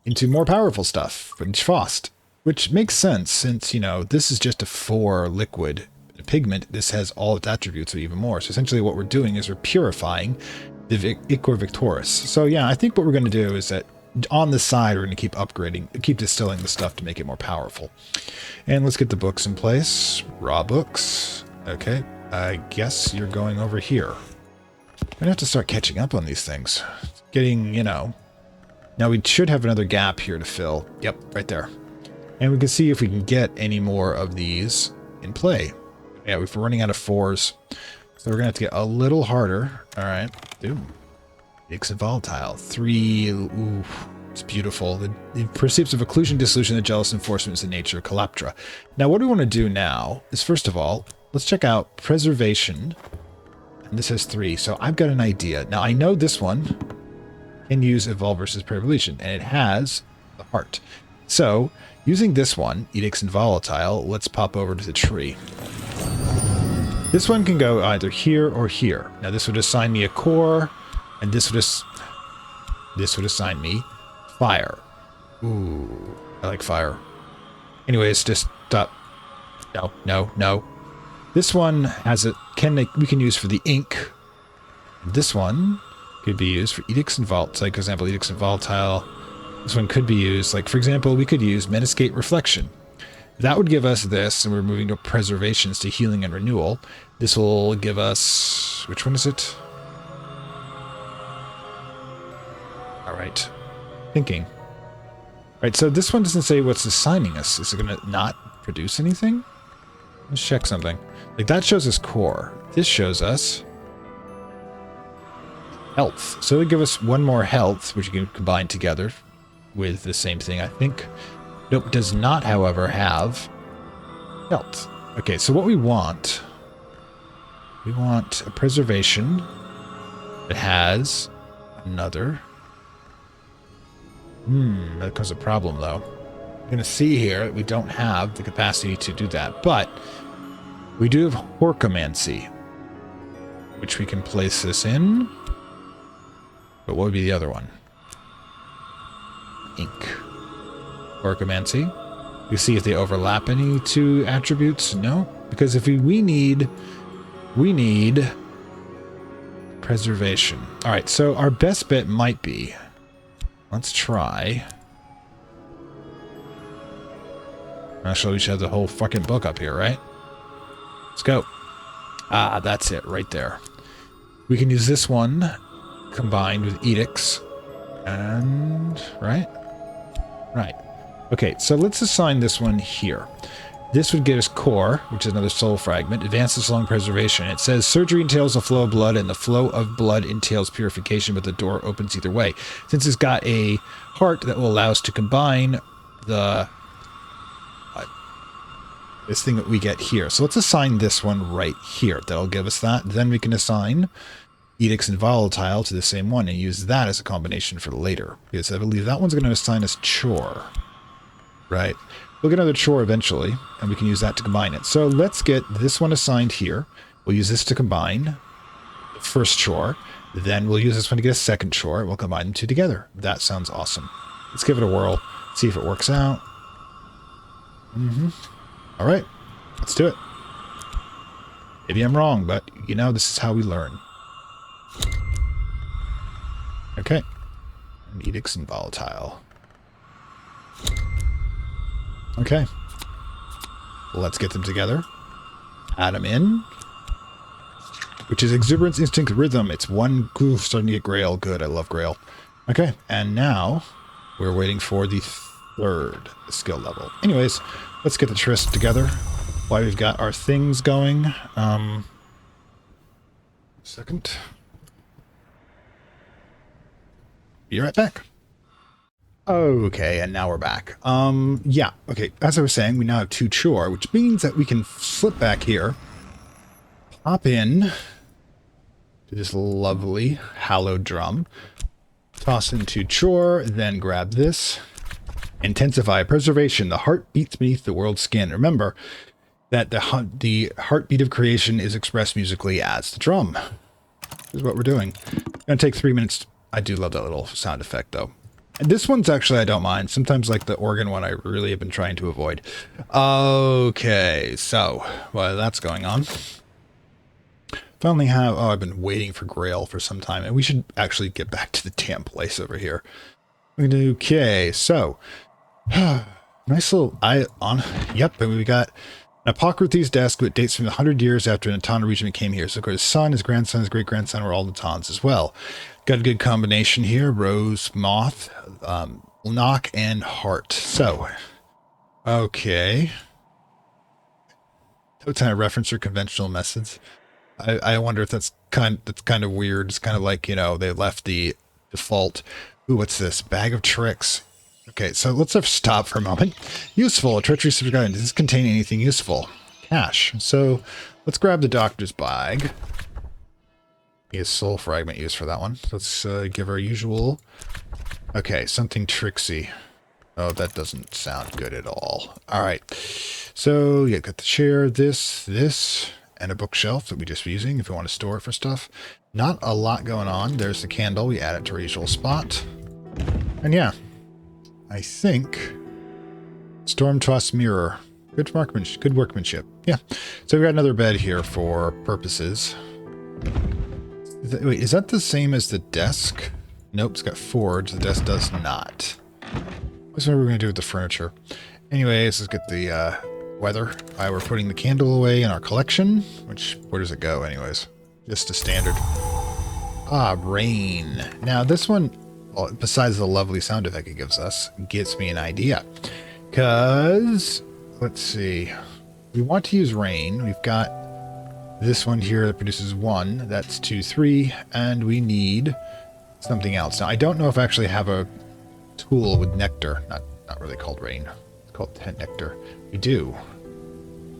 Into more powerful stuff, which Fost. Which makes sense, since, you know, this is just a 4 liquid pigment. This has all its attributes or even more. So essentially what we're doing is we're purifying the Ichor Victoris. So yeah, I think what we're going to do is that on the side, we're going to keep upgrading, keep distilling the stuff to make it more powerful. And let's get the books in place. Raw books. Okay, I guess you're going over here. I'm going to have to start catching up on these things. Getting, you know... Now we should have another gap here to fill. Yep, right there. And we can see if we can get any more of these in play. Yeah, we're running out of 4s. So we're going to have to get a little harder. All right. Ooh. Mix and volatile. 3. Ooh, it's beautiful. The pursuits of occlusion, dissolution, the jealous enforcement is the nature of Calaptra. Now, what we want to do now is, first of all, let's check out preservation. And this has 3. So I've got an idea. Now, I know this one can use evolve versus preservation, and it has the heart. So, using this one, edicts and volatile, let's pop over to the tree. This one can go either here or here. Now this would assign me a core, and this would assign me fire. Ooh, I like fire. Anyways, just stop. No. This one has we can use for the ink. This one could be used for edicts and volatile. Like, for example, edicts and volatile. This one could be used, like, for example, we could use Meniscate Reflection. That would give us this, and we're moving to preservations to healing and renewal. This will give us... Which one is it? Alright. Thinking. Right, so this one doesn't say what's assigning us. Is it going to not produce anything? Let's check something. Like, that shows us core. This shows us Health. So it'll give us one more health, which you can combine together with the same thing, I think. Nope, does not, however, have health. Okay, so what we want a preservation that has another. That becomes a problem, though. You're going to see here that we don't have the capacity to do that, but we do have Horkomancy, which we can place this in. But what would be the other one? Ink. Horkomancy. You see if they overlap any two attributes? No, because if we need preservation. All right, so our best bet might be, let's try. Actually, we should have the whole fucking book up here, right? Let's go. Ah, that's it right there. We can use this one combined with edicts and right. Okay, so let's assign this one here. This would get us core, which is another soul fragment. Advances along preservation. It says surgery entails a flow of blood, and the flow of blood entails purification, but the door opens either way. Since it's got a heart that will allow us to combine the this thing that we get here. So let's assign this one right here. That'll give us that. Then we can assign edicts and volatile to the same one and use that as a combination for later. Because I believe that one's going to assign us chore. Right. We'll get another chore eventually, and we can use that to combine it. So let's get this one assigned here. We'll use this to combine the first chore. Then we'll use this one to get a second chore. We'll combine them two together. That sounds awesome. Let's give it a whirl. See if it works out. All right. Let's do it. Maybe I'm wrong, but you know, this is how we learn. Okay. And edicts and volatile. Okay. Let's get them together. Add them in. Which is exuberance, instinct, rhythm. It's one. Ooh, starting to get Grail. Good. I love Grail. Okay. And now we're waiting for the third skill level. Anyways, let's get the tryst together while we've got our things going. Second. Be right back. Okay, and now we're back. Yeah, okay, as I was saying, we now have two chore, which means that we can flip back here, pop in to this lovely hallowed drum, toss into chore, then grab this, intensify preservation. The heart beats beneath the world's skin. Remember that the heartbeat of creation is expressed musically as the drum. This is what we're doing. It's gonna take 3 minutes. I do love that little sound effect, though. And this one's actually, I don't mind. Sometimes, like the organ one, I really have been trying to avoid. Okay, so while that's going on, finally have, oh, I've been waiting for Grail for some time, and we should actually get back to the damn place over here. Okay, so, nice little, yep, and we got an Apocryphes desk that dates from 100 years after an Natana regiment came here. So, of course, his son, his grandson, his great-grandson were all Natans as well. Got a good combination here. Rose, moth, knock, and heart. So, okay. No kind of reference or conventional methods. I wonder if that's kind of weird. It's kind of like, you know, they left the default. Ooh, what's this? Bag of tricks. Okay, so let's have stop for a moment. Useful. Treachery subscribe. Does this contain anything useful? Cash. So let's grab the doctor's bag. He has soul fragment used for that one. Let's give our usual. Okay, something tricksy. Oh, that doesn't sound good at all. All right. So yeah, got the chair, this, and a bookshelf that we just using if we want to store it for stuff. Not a lot going on. There's the candle. We add it to our usual spot. And yeah, I think Storm Toss Mirror. Good workmanship. Yeah. So we got another bed here for purposes. Wait, is that the same as the desk? Nope, it's got forge. The desk does not. What's what we're going to do with the furniture? Anyways, let's get the weather. We're putting the candle away in our collection. Where does it go anyways? Just a standard. Ah, rain. Now this one, well, besides the lovely sound effect it gives us, gives me an idea. Because, let's see. We want to use rain. We've got This one here that produces 1, that's 2, 3, and we need something else. Now, I don't know if I actually have a tool with nectar. Not really called rain. It's called nectar. We do.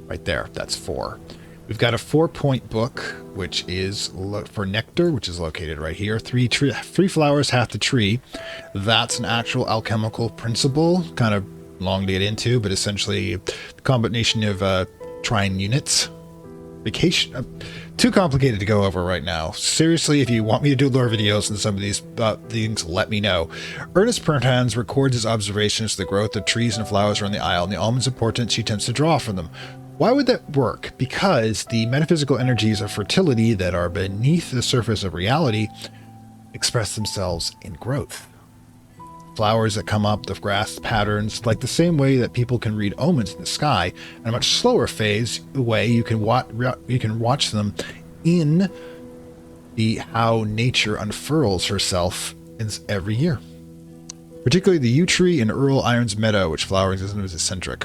Right there. That's 4. We've got a 4-point book, which is for nectar, which is located right here. 3 flowers, half the tree. That's an actual alchemical principle. Kind of long to get into, but essentially the combination of trine units. Too complicated to go over right now. Seriously, if you want me to do lore videos on some of these things, let me know. Ernest Pertans records his observations of the growth of trees and flowers around the isle and the almonds' importance he attempts to draw from them. Why would that work? Because the metaphysical energies of fertility that are beneath the surface of reality express themselves in growth. Flowers that come up, the grass patterns, like the same way that people can read omens in the sky, in a much slower phase way you can watch them in the how nature unfurls herself every year. Particularly the yew tree in Earl Iron's meadow, which flowers is eccentric.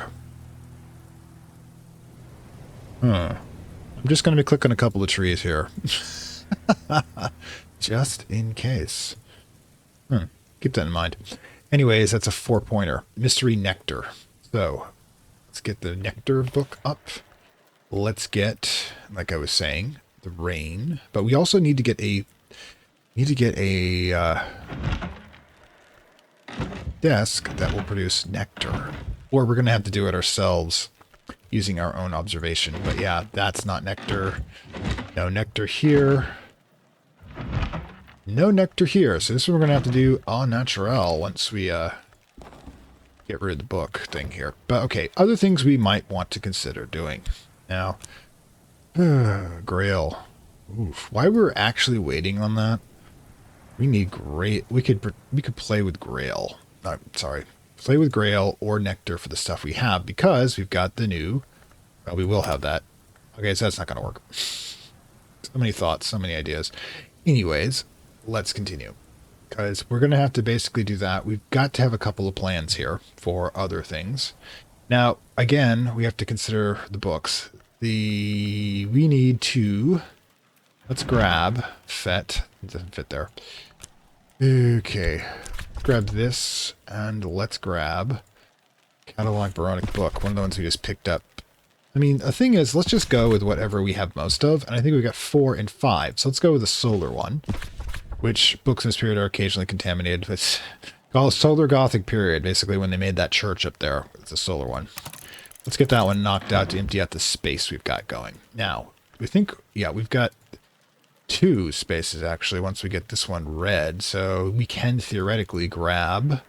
I'm just going to be clicking a couple of trees here. Just in case. Keep that in mind. Anyways, that's a 4-pointer. Mystery Nectar. So, let's get the Nectar book up. Let's get, like I was saying, the rain. But we also need to get a desk that will produce nectar. Or we're going to have to do it ourselves using our own observation. But yeah, that's not nectar. No nectar here. No nectar here. So this is what we're going to have to do au naturel once we get rid of the book thing here. But okay, other things we might want to consider doing. Now, Grail. Oof. Why we're actually waiting on that? We need Grail. We could play with Grail. Play with Grail or Nectar for the stuff we have because we've got the new. Well, we will have that. Okay, so that's not going to work. So many thoughts, so many ideas. Anyways, let's continue. Because we're going to have to basically do that. We've got to have a couple of plans here for other things. Now, again, we have to consider the books. We need to... Let's grab Fet. It doesn't fit there. Okay. Let's grab this, and let's grab Catalog Baronic Book, one of the ones we just picked up. I mean, the thing is, let's just go with whatever we have most of, and I think we've got 4 and 5. So let's go with the solar one, which books in this period are occasionally contaminated. It's called Solar Gothic period, basically when they made that church up there. It's a solar one. Let's get that one knocked out to empty out the space we've got going. Now, we think, yeah, we've got 2 spaces actually once we get this one red, so we can theoretically grab...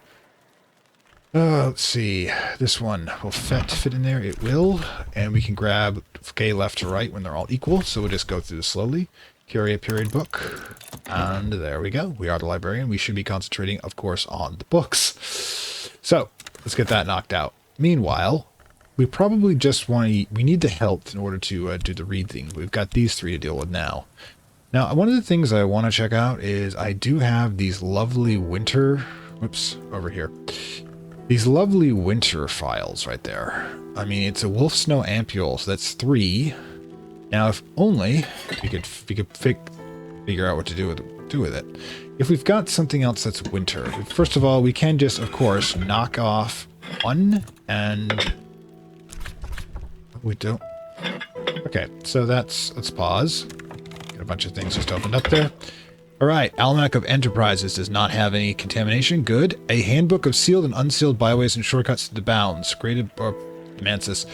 let's see, this one will fit in there. It will, and we can grab K left to right when they're all equal, so we'll just go through this slowly. Carry a period book, and there we go. We are the librarian. We should be concentrating, of course, on the books. So, let's get that knocked out. Meanwhile, we probably just want to... We need the health in order to do the read thing. We've got these 3 to deal with now. Now, one of the things I want to check out is I do have these lovely winter... Whoops, over here. These lovely winter files right there. I mean, it's a wolf snow ampule, so that's 3. Now, if only we could figure out what to do with it. If we've got something else that's winter, first of all, we can just, of course, knock off 1 and we don't. Okay, so let's pause. Get a bunch of things just opened up there. All right, Alchemical of Enterprises does not have any contamination. Good. A handbook of sealed and unsealed byways and shortcuts to the bounds, created by Mansis.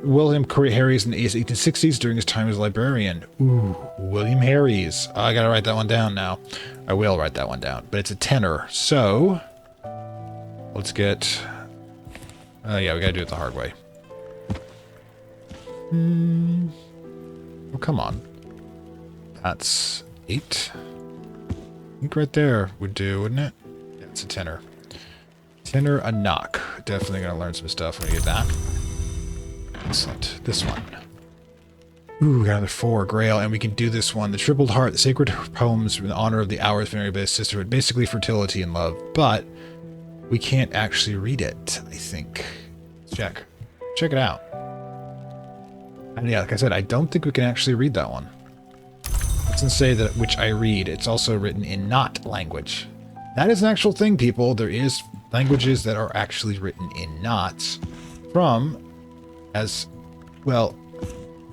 William Harries in the 1860s during his time as librarian. Ooh, William Harries. Oh, I gotta write that one down now. I will write that one down, but it's a tenor. So, let's get... yeah, we gotta do it the hard way. Oh, come on. That's 8. I think right there would do, wouldn't it? Yeah, it's a tenor. Tenor, a knock. Definitely going to learn some stuff when we get that. Excellent. This one. Ooh, we got another 4, Grail, and we can do this one. The Tripled Heart, the Sacred Poems in honor of the Hours Venerable Sisterhood. Basically fertility and love, but we can't actually read it, I think. Let's check. Check it out. And yeah, like I said, I don't think we can actually read that one. It doesn't say that which I read. It's also written in not language. That is an actual thing, people. There is languages that are actually written in knots from, as well,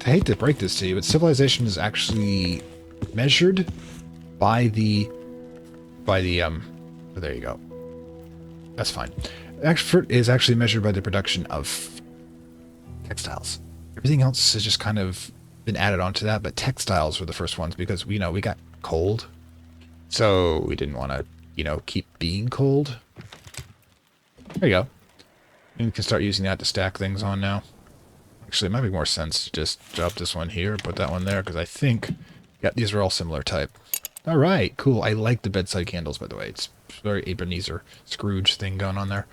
I hate to break this to you, but civilization is actually measured by the, oh, there you go. That's fine. Expert is actually measured by the production of textiles. Everything else has just kind of been added onto that, but textiles were the first ones because, we got cold. So we didn't want to, keep being cold. There you go. And we can start using that to stack things on now. Actually, it might make more sense to just drop this one here, put that one there, because I think, yeah, these are all similar type. All right, cool. I like the bedside candles, by the way. It's very Ebenezer Scrooge thing going on there.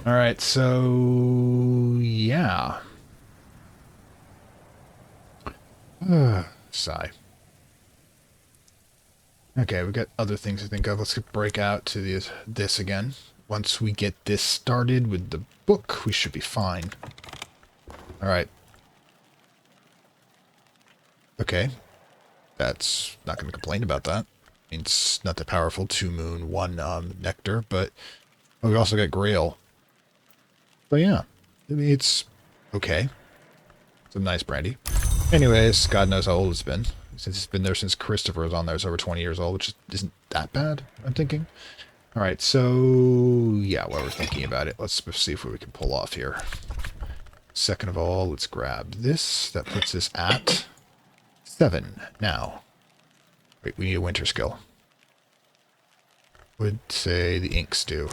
All right, so, yeah. Sigh. Okay, we've got other things to think of. Let's break out to this again. Once we get this started with the book, we should be fine. All right. Okay. That's not going to complain about that. I mean, it's not that powerful. 2 moon, 1 nectar, but we also got Grail. But yeah, I mean, it's okay. Some nice brandy. Anyways, God knows how old it's been. Since it's been there since Christopher was on there, it's over 20 years old, which isn't that bad, I'm thinking. All right, so yeah, while we're thinking about it, let's see if we can pull off here. Second of all, let's grab this. That puts us at 7 now. Wait, we need a winter skill. Would say the inks do.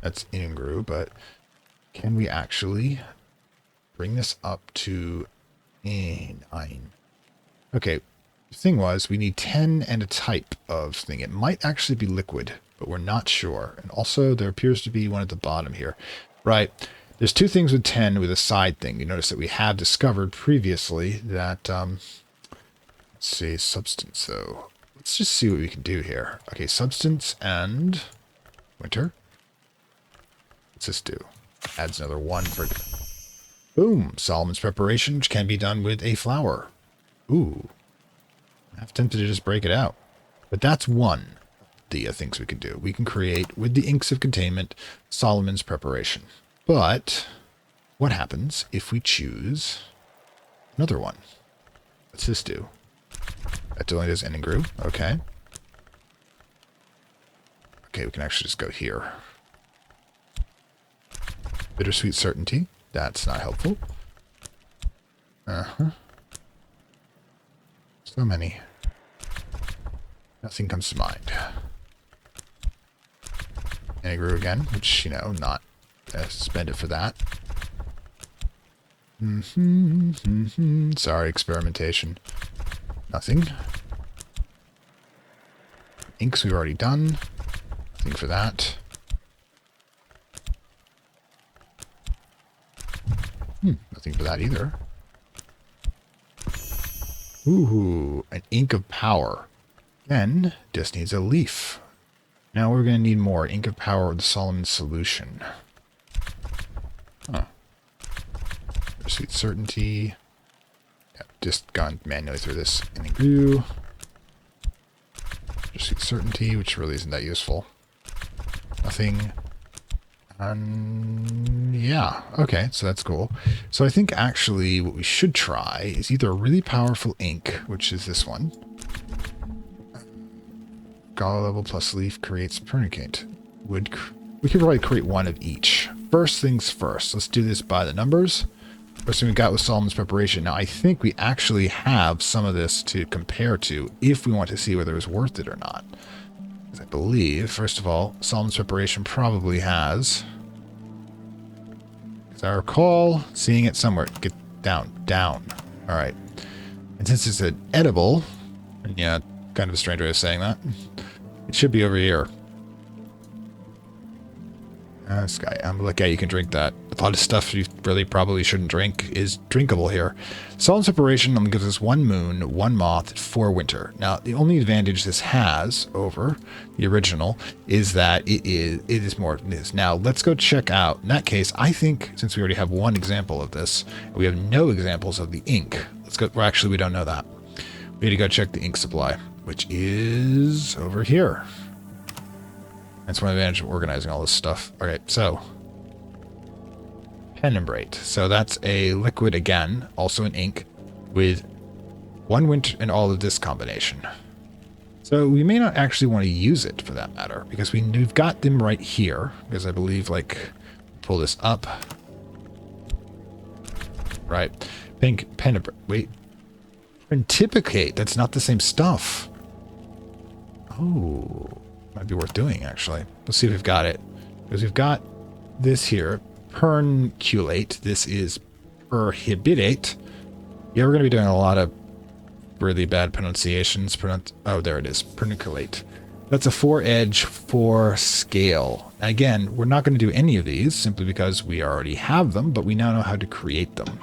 That's Ingru, but can we actually bring this up to 9? Okay, the thing was, we need 10 and a type of thing. It might actually be liquid, but we're not sure. And also, there appears to be one at the bottom here. Right, there's 2 things with 10 with a side thing. You notice that we have discovered previously that, let's see, substance, though. Let's just see what we can do here. Okay, substance and winter. What's this do? Adds another 1 for... Boom! Solomon's preparation, which can be done with a flower. Ooh. I'm tempted to just break it out. But that's one of the things we can do. We can create, with the inks of containment, Solomon's preparation. But what happens if we choose another one? What's this do? That only does Eningru. Okay. Okay, we can actually just go here. Bittersweet certainty. That's not helpful. Uh-huh. So many. Nothing comes to mind. Enigru again, which, not spend it for that. Sorry, experimentation. Nothing. Inks we've already done. Nothing for that. Nothing for that either. Ooh, an ink of power. Again, just needs a leaf. Now we're going to need more. Ink of power of the Solomon solution. Huh. Sweet certainty. Yeah, just gone manually through this. And glue. Sweet certainty, which really isn't that useful. Nothing. Yeah, okay, so that's cool. So I think actually what we should try is either a really powerful ink, which is this one. Gala level plus leaf creates pernicate. We could probably create 1 of each. First things first, let's do this by the numbers. First thing we got was Solomon's preparation. Now I think we actually have some of this to compare to if we want to see whether it's worth it or not. I believe, first of all, Solomon's preparation probably has, as I recall, seeing it somewhere. Get down. All right. And since it's an edible, and yeah, kind of a strange way of saying that, it should be over here. This guy, look, yeah, you can drink that. A lot of stuff you really probably shouldn't drink is drinkable here. Solid separation only gives us 1 moon, 1 moth, 4 winter. Now, the only advantage this has over the original is that it is more than this. Now, let's go check out. In that case, I think since we already have 1 example of this, we have no examples of the ink. Let's go. Well, actually, we don't know that. We need to go check the ink supply, which is over here. That's one advantage of organizing all this stuff. Okay, so penumbrate. So that's a liquid again, also an ink, with 1 winter and all of this combination. So we may not actually want to use it for that matter, because we've got them right here. Because I believe, like, pull this up. Right. Pink penumbrate. Wait. Pentiplicate. That's not the same stuff. Oh. Might be worth doing, actually. Let's see if we've got it. Because we've got this here. Perculate. This is prohibitate. Yeah, we're going to be doing a lot of really bad pronunciations. Oh, there it is. Perculate. That's a 4-edge, 4 scale. Again, we're not going to do any of these simply because we already have them, but we now know how to create them.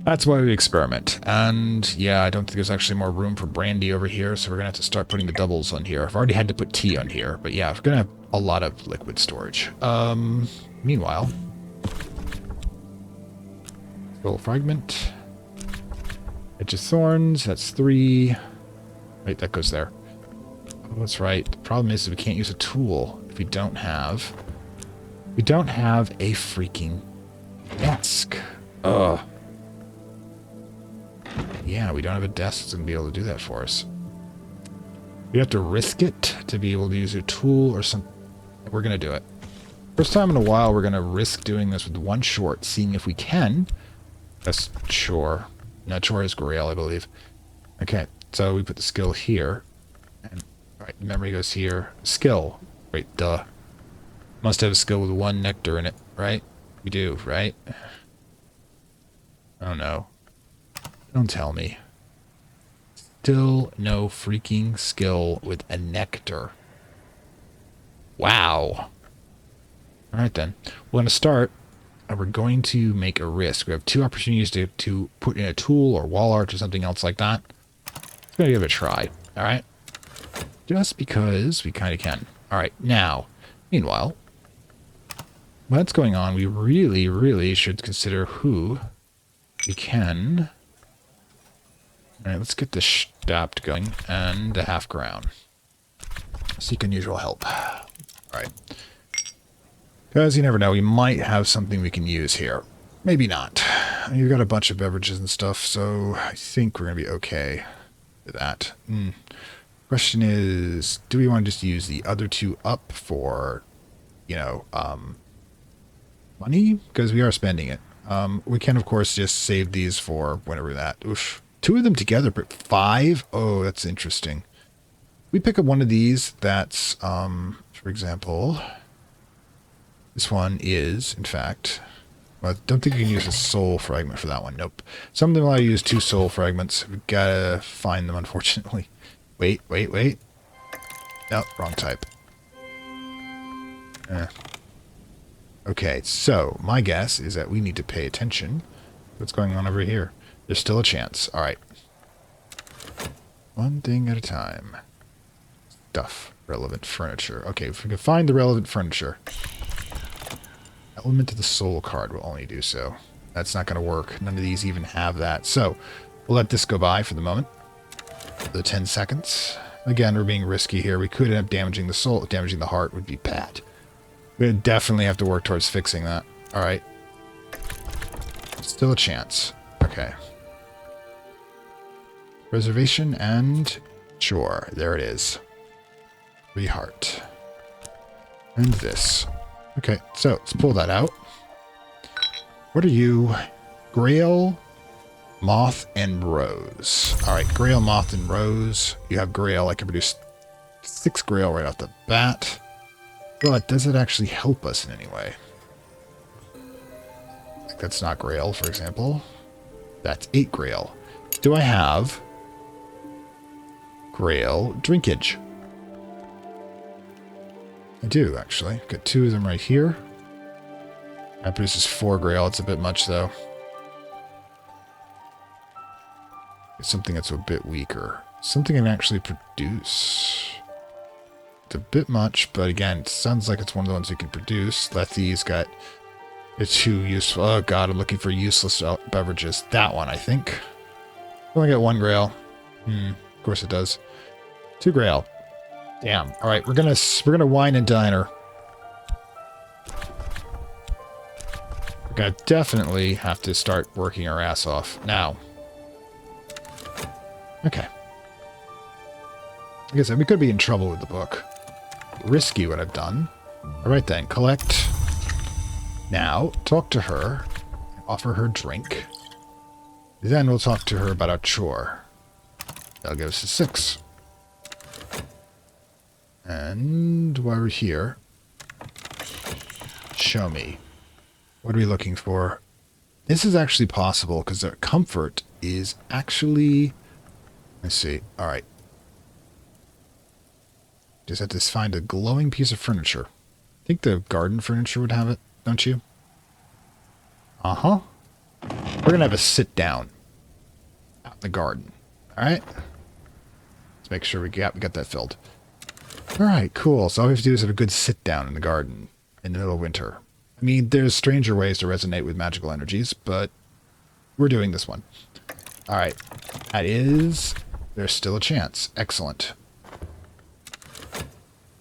That's why we experiment. And yeah, I don't think there's actually more room for brandy over here, so we're going to have to start putting the doubles on here. I've already had to put tea on here, but yeah, we're going to have a lot of liquid storage. Meanwhile, little fragment. Edge of thorns, that's 3. Wait, that goes there. Oh, that's right. The problem is we can't use a tool if we don't have a freaking desk. Ugh. Yeah, we don't have a desk that's going to be able to do that for us. We have to risk it to be able to use a tool or something. We're going to do it. First time in a while, we're going to risk doing this with 1 short, seeing if we can. That's chore. No, chore is grail, I believe. Okay, so we put the skill here. And, all right, memory goes here. Skill. Wait, duh. Must have a skill with 1 nectar in it, right? We do, right? Oh, no. Don't tell me. Still no freaking skill with a nectar. Wow. Alright then. We're going to start, and we're going to make a risk. We have 2 opportunities to put in a tool or wall art or something else like that. Let's go give it a try. Alright? Just because we kind of can. Alright, now, meanwhile, what's going on, we really, really should consider who we can... Alright, let's get the stopped going, and the half crown. Seek unusual help. Alright. Because you never know, we might have something we can use here. Maybe not. You've got a bunch of beverages and stuff, so I think we're going to be okay with that. Question is, do we want to just use the other 2 up for, you know, money? Because we are spending it. We can, of course, just save these for whenever that... Oof. 2 of them together, but 5? Oh, that's interesting. We pick up one of these that's, for example, this one is, in fact, well, I don't think you can use a soul fragment for that one. Nope. Some of them allow you to use 2 soul fragments. We've got to find them, unfortunately. Wait. No, wrong type. Okay, so my guess is that we need to pay attention to what's going on over here. There's still a chance. All right. One thing at a time. Stuff. Relevant furniture. Okay, if we can find the relevant furniture. Element of the soul card will only do so. That's not going to work. None of these even have that. So, we'll let this go by for the moment. The 10 seconds. Again, we're being risky here. We could end up damaging the soul. Damaging the heart would be bad. We'd definitely have to work towards fixing that. All right. Still a chance. Okay. Reservation and... Sure, there it is. 3 heart. And this. Okay, so let's pull that out. What are you? Grail, Moth, and Rose. Alright, Grail, Moth, and Rose. You have Grail. I can produce 6 Grail right off the bat. But does it actually help us in any way? Like that's not Grail, for example. That's 8 Grail. Do I have Grail Drinkage? I do, actually. Got 2 of them right here. That produces 4 grail. It's a bit much, though. It's something that's a bit weaker. Something I can actually produce. It's a bit much, but again, it sounds like it's one of the ones we can produce. Lethy's got the 2 useful... Oh, God, I'm looking for useless beverages. That one, I think. Only got 1 grail. Of course it does. 2 grail. Damn. All right, we're gonna wine and dine her. We're gonna definitely have to start working our ass off now. Okay. Like I said, we could be in trouble with the book. Risky what I've done. All right then, collect. Now, talk to her. Offer her drink. Then we'll talk to her about our chore. That'll give us a 6. And while we're here, show me. What are we looking for? This is actually possible because their comfort is actually... Let's see. All right. Just have to find a glowing piece of furniture. I think the garden furniture would have it, don't you? Uh-huh. We're going to have a sit down out in the garden. All right. Let's make sure we got that filled. All right, cool. So all we have to do is have a good sit down in the garden in the middle of winter. I mean, there's stranger ways to resonate with magical energies, but we're doing this one. All right. That is... There's still a chance. Excellent.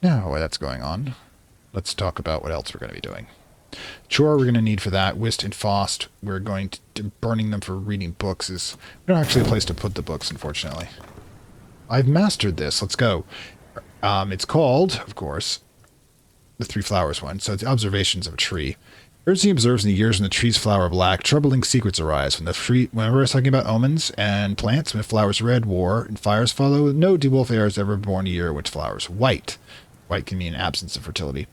Now, while that's going on, let's talk about what else we're going to be doing. Chore we're going to need for that. Whist and Faust, we're going to... Burning them for reading books is... We don't actually have a place to put the books, unfortunately. I've mastered this. Let's go. It's called, of course, the 3 Flowers one. So it's Observations of a Tree. Urgency observes in the years when the trees flower black, troubling secrets arise. Whenever I was talking about omens and plants, when flowers red, war, and fires follow, no de-wolf heir is ever born a year in which flowers white. White can mean absence of fertility.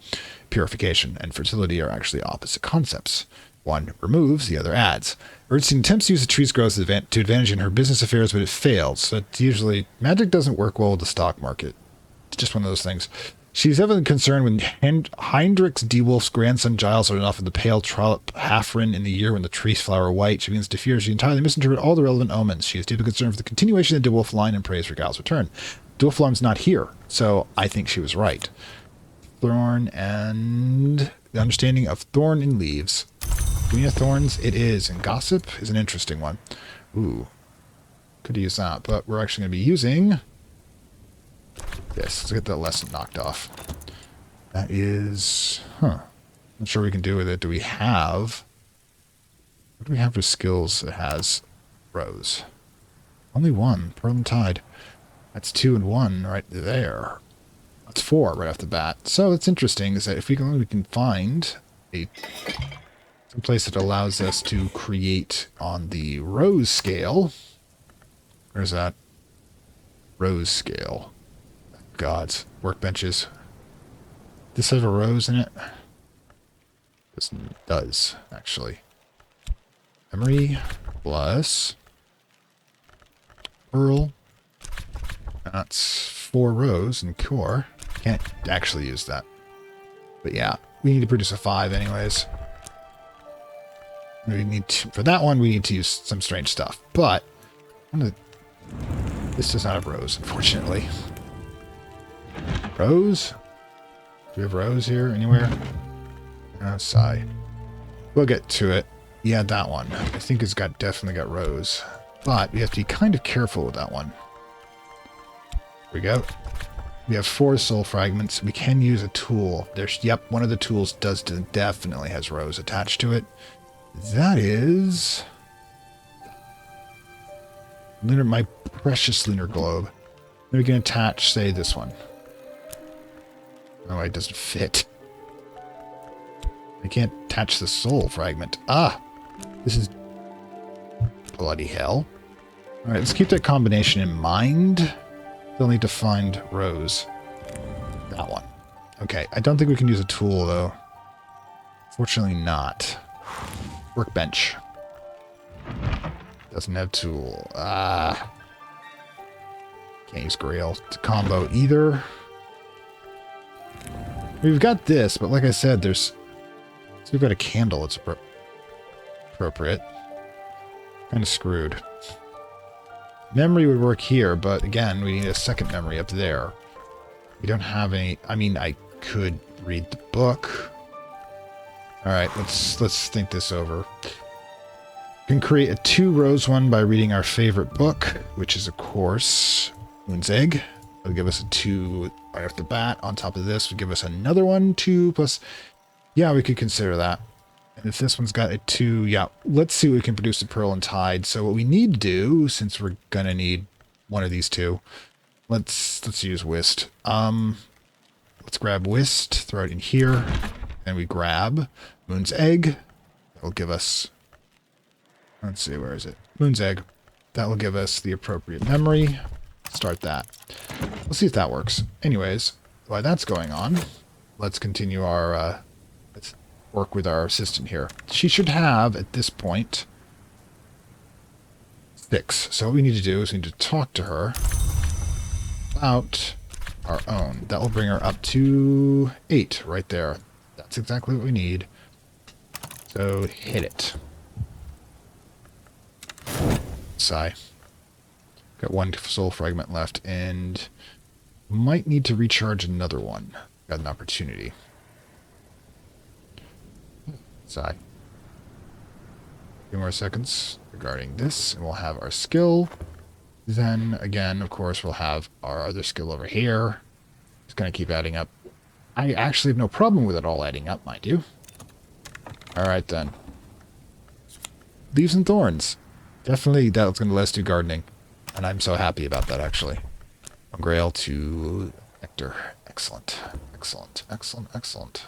Purification and fertility are actually opposite concepts. One removes, the other adds. Urgency attempts to use the tree's growth to advantage in her business affairs, but it fails. So it's usually... Magic doesn't work well with the stock market. It's just one of those things. She's evidently concerned when Heinrich's de-wolf's grandson Giles are enough of the pale trollop Halfrin in the year when the trees flower white. She begins to fear she entirely misinterpreted all the relevant omens. She is deeply concerned for the continuation of the de-wolf line and prays for Giles' return. De-wolf line's not here, so I think she was right. Thorn and... The understanding of thorn and leaves. Queen of Thorns it is, and Gossip is an interesting one. Ooh. Could use that, but we're actually going to be using... Yes, let's get that lesson knocked off. That is... Huh. Not sure what we can do with it. Do we have... What do we have for skills that has Rose? Only 1. Pearl and Tide. That's 2 and 1 right there. That's 4 right off the bat. So what's interesting is that if we can find some place that allows us to create on the Rose scale. Where's that? Rose scale. Gods. Workbenches. This have a rose in it? This does, actually. Memory plus Pearl. That's 4 rows in core. Can't actually use that. But yeah, we need to produce a 5 anyways. We need to, for that one, we need to use some strange stuff. But this does not have rows, unfortunately. Rose? Do we have rose here anywhere? Sigh. We'll get to it. Yeah, that one. I think it's definitely got rose. But we have to be kind of careful with that one. Here we go. We have 4 soul fragments. We can use a tool. Yep, one of the tools definitely has rose attached to it. That is... my precious lunar globe. We can attach, say, this one. Oh, it doesn't fit. I can't attach the soul fragment. Ah! This is bloody hell. Alright, let's keep that combination in mind. Still need to find Rose. That one. Okay, I don't think we can use a tool, though. Fortunately not. Workbench. Doesn't have tool. Ah. Can't use Grail to combo either. We've got this, but like I said, so we've got a candle. It's appropriate. Kind of screwed. Memory would work here, but again, we need a second memory up there. We don't have any. I mean, I could read the book. All right, let's think this over. We can create a 2-rows one by reading our favorite book, which is, of course, Moon's Egg. It'll give us a 2 right off the bat. On top of this, will give us another one, 2 plus. Yeah, we could consider that. And if this one's got a 2, yeah, let's see what we can produce a Pearl and Tide. So what we need to do, since we're gonna need one of these two, let's use Whist. Let's grab Whist, throw it in here, and we grab Moon's Egg. That'll give us. Let's see, where is it? Moon's Egg. That will give us the appropriate memory. Start that. Let's see if that works. Anyways, while that's going on, let's continue our. Let's work with our assistant here. She should have, at this point, 6. So what we need to do is we need to talk to her about our own. That will bring her up to 8 right there. That's exactly what we need. So hit it. Sigh. Got 1 soul fragment left and might need to recharge another one. Got an opportunity. Sigh. A few more seconds regarding this, and we'll have our skill. Then, again, of course, we'll have our other skill over here. It's going to keep adding up. I actually have no problem with it all adding up, mind you. Alright, then. Leaves and Thorns. Definitely, that's going to let us do gardening. And I'm so happy about that, actually. From Grail to Nectar. Excellent. Excellent. Excellent. Excellent.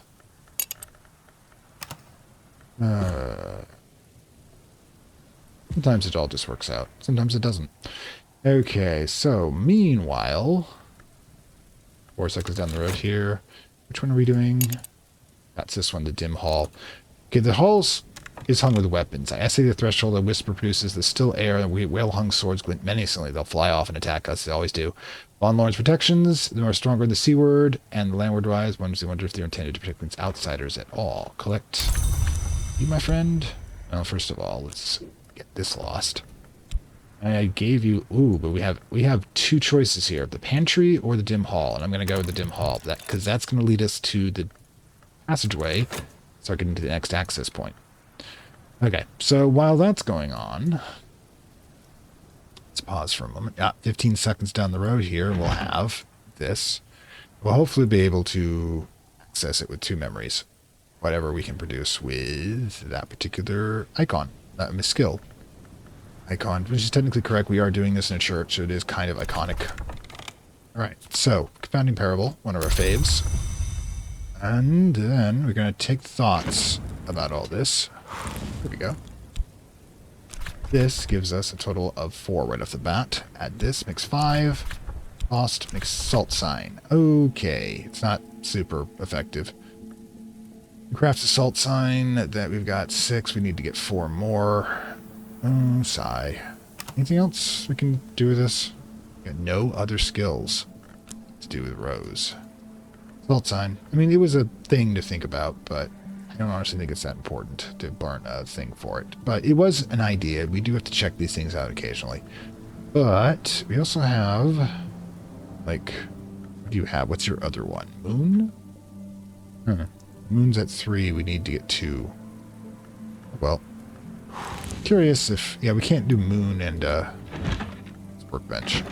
Sometimes it all just works out. Sometimes it doesn't. Okay, so meanwhile, 4 seconds down the road here. Which one are we doing? That's this one, the dim hall. Okay, the halls is hung with weapons. I essay the threshold, a whisper produces the still air, and whale-hung swords glint menacingly. They'll fly off and attack us, they always do. Von Lorne's protections, the more stronger the seaward, and the landward rise. One wonder if they're intended to protect against outsiders at all. Collect you, my friend. Well, first of all, let's get this lost. I gave you... Ooh, but we have 2 choices here. The pantry or the dim hall. And I'm going to go with the dim hall. Because that's going to lead us to the passageway. Start getting to the next access point. Okay, so while that's going on... Let's pause for a moment. Yeah, 15 seconds down the road here, we'll have this. We'll hopefully be able to access it with 2 memories. Whatever we can produce with that particular icon. That skill. Icon, which is technically correct. We are doing this in a church, so it is kind of iconic. Alright, so, Confounding Parable, one of our faves. And then we're going to take thoughts about all this. There we go. This gives us a total of 4 right off the bat. Add this, makes 5. Lost makes salt sign. Okay, it's not super effective. Craft a salt sign that we've got 6. We need to get 4 more. Sigh. Anything else we can do with this? We got no other skills to do with Rose. Salt sign. I mean, it was a thing to think about, but I don't honestly think it's that important to burn a thing for it. But it was an idea. We do have to check these things out occasionally. But we also have, like, what do you have? What's your other one? Moon? Moon's at 3. We need to get 2. Well, curious if... Yeah, we can't do Moon and Workbench.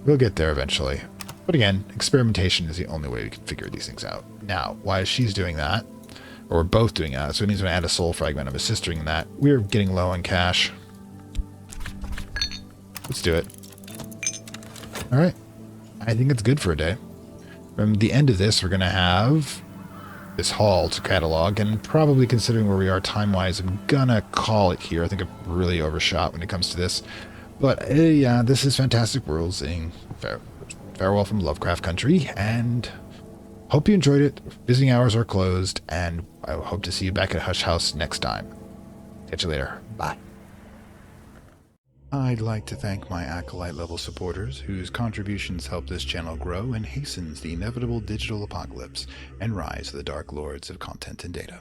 We'll get there eventually. But again, experimentation is the only way we can figure these things out. Now, while she's doing that, or we're both doing that, so it means when I add a soul fragment, I'm assisting that. We're getting low on cash. Let's do it. Alright. I think it's good for a day. From the end of this, we're going to have this hall to catalog, and probably considering where we are time-wise, I'm gonna call it here. I think I've really overshot when it comes to this. But yeah, this is Fantastic Worlds saying farewell from Lovecraft Country, and hope you enjoyed it. Visiting hours are closed, and I hope to see you back at Hush House next time. Catch you later. Bye. I'd like to thank my Acolyte level supporters, whose contributions help this channel grow and hastens the inevitable digital apocalypse and rise of the Dark Lords of Content and Data.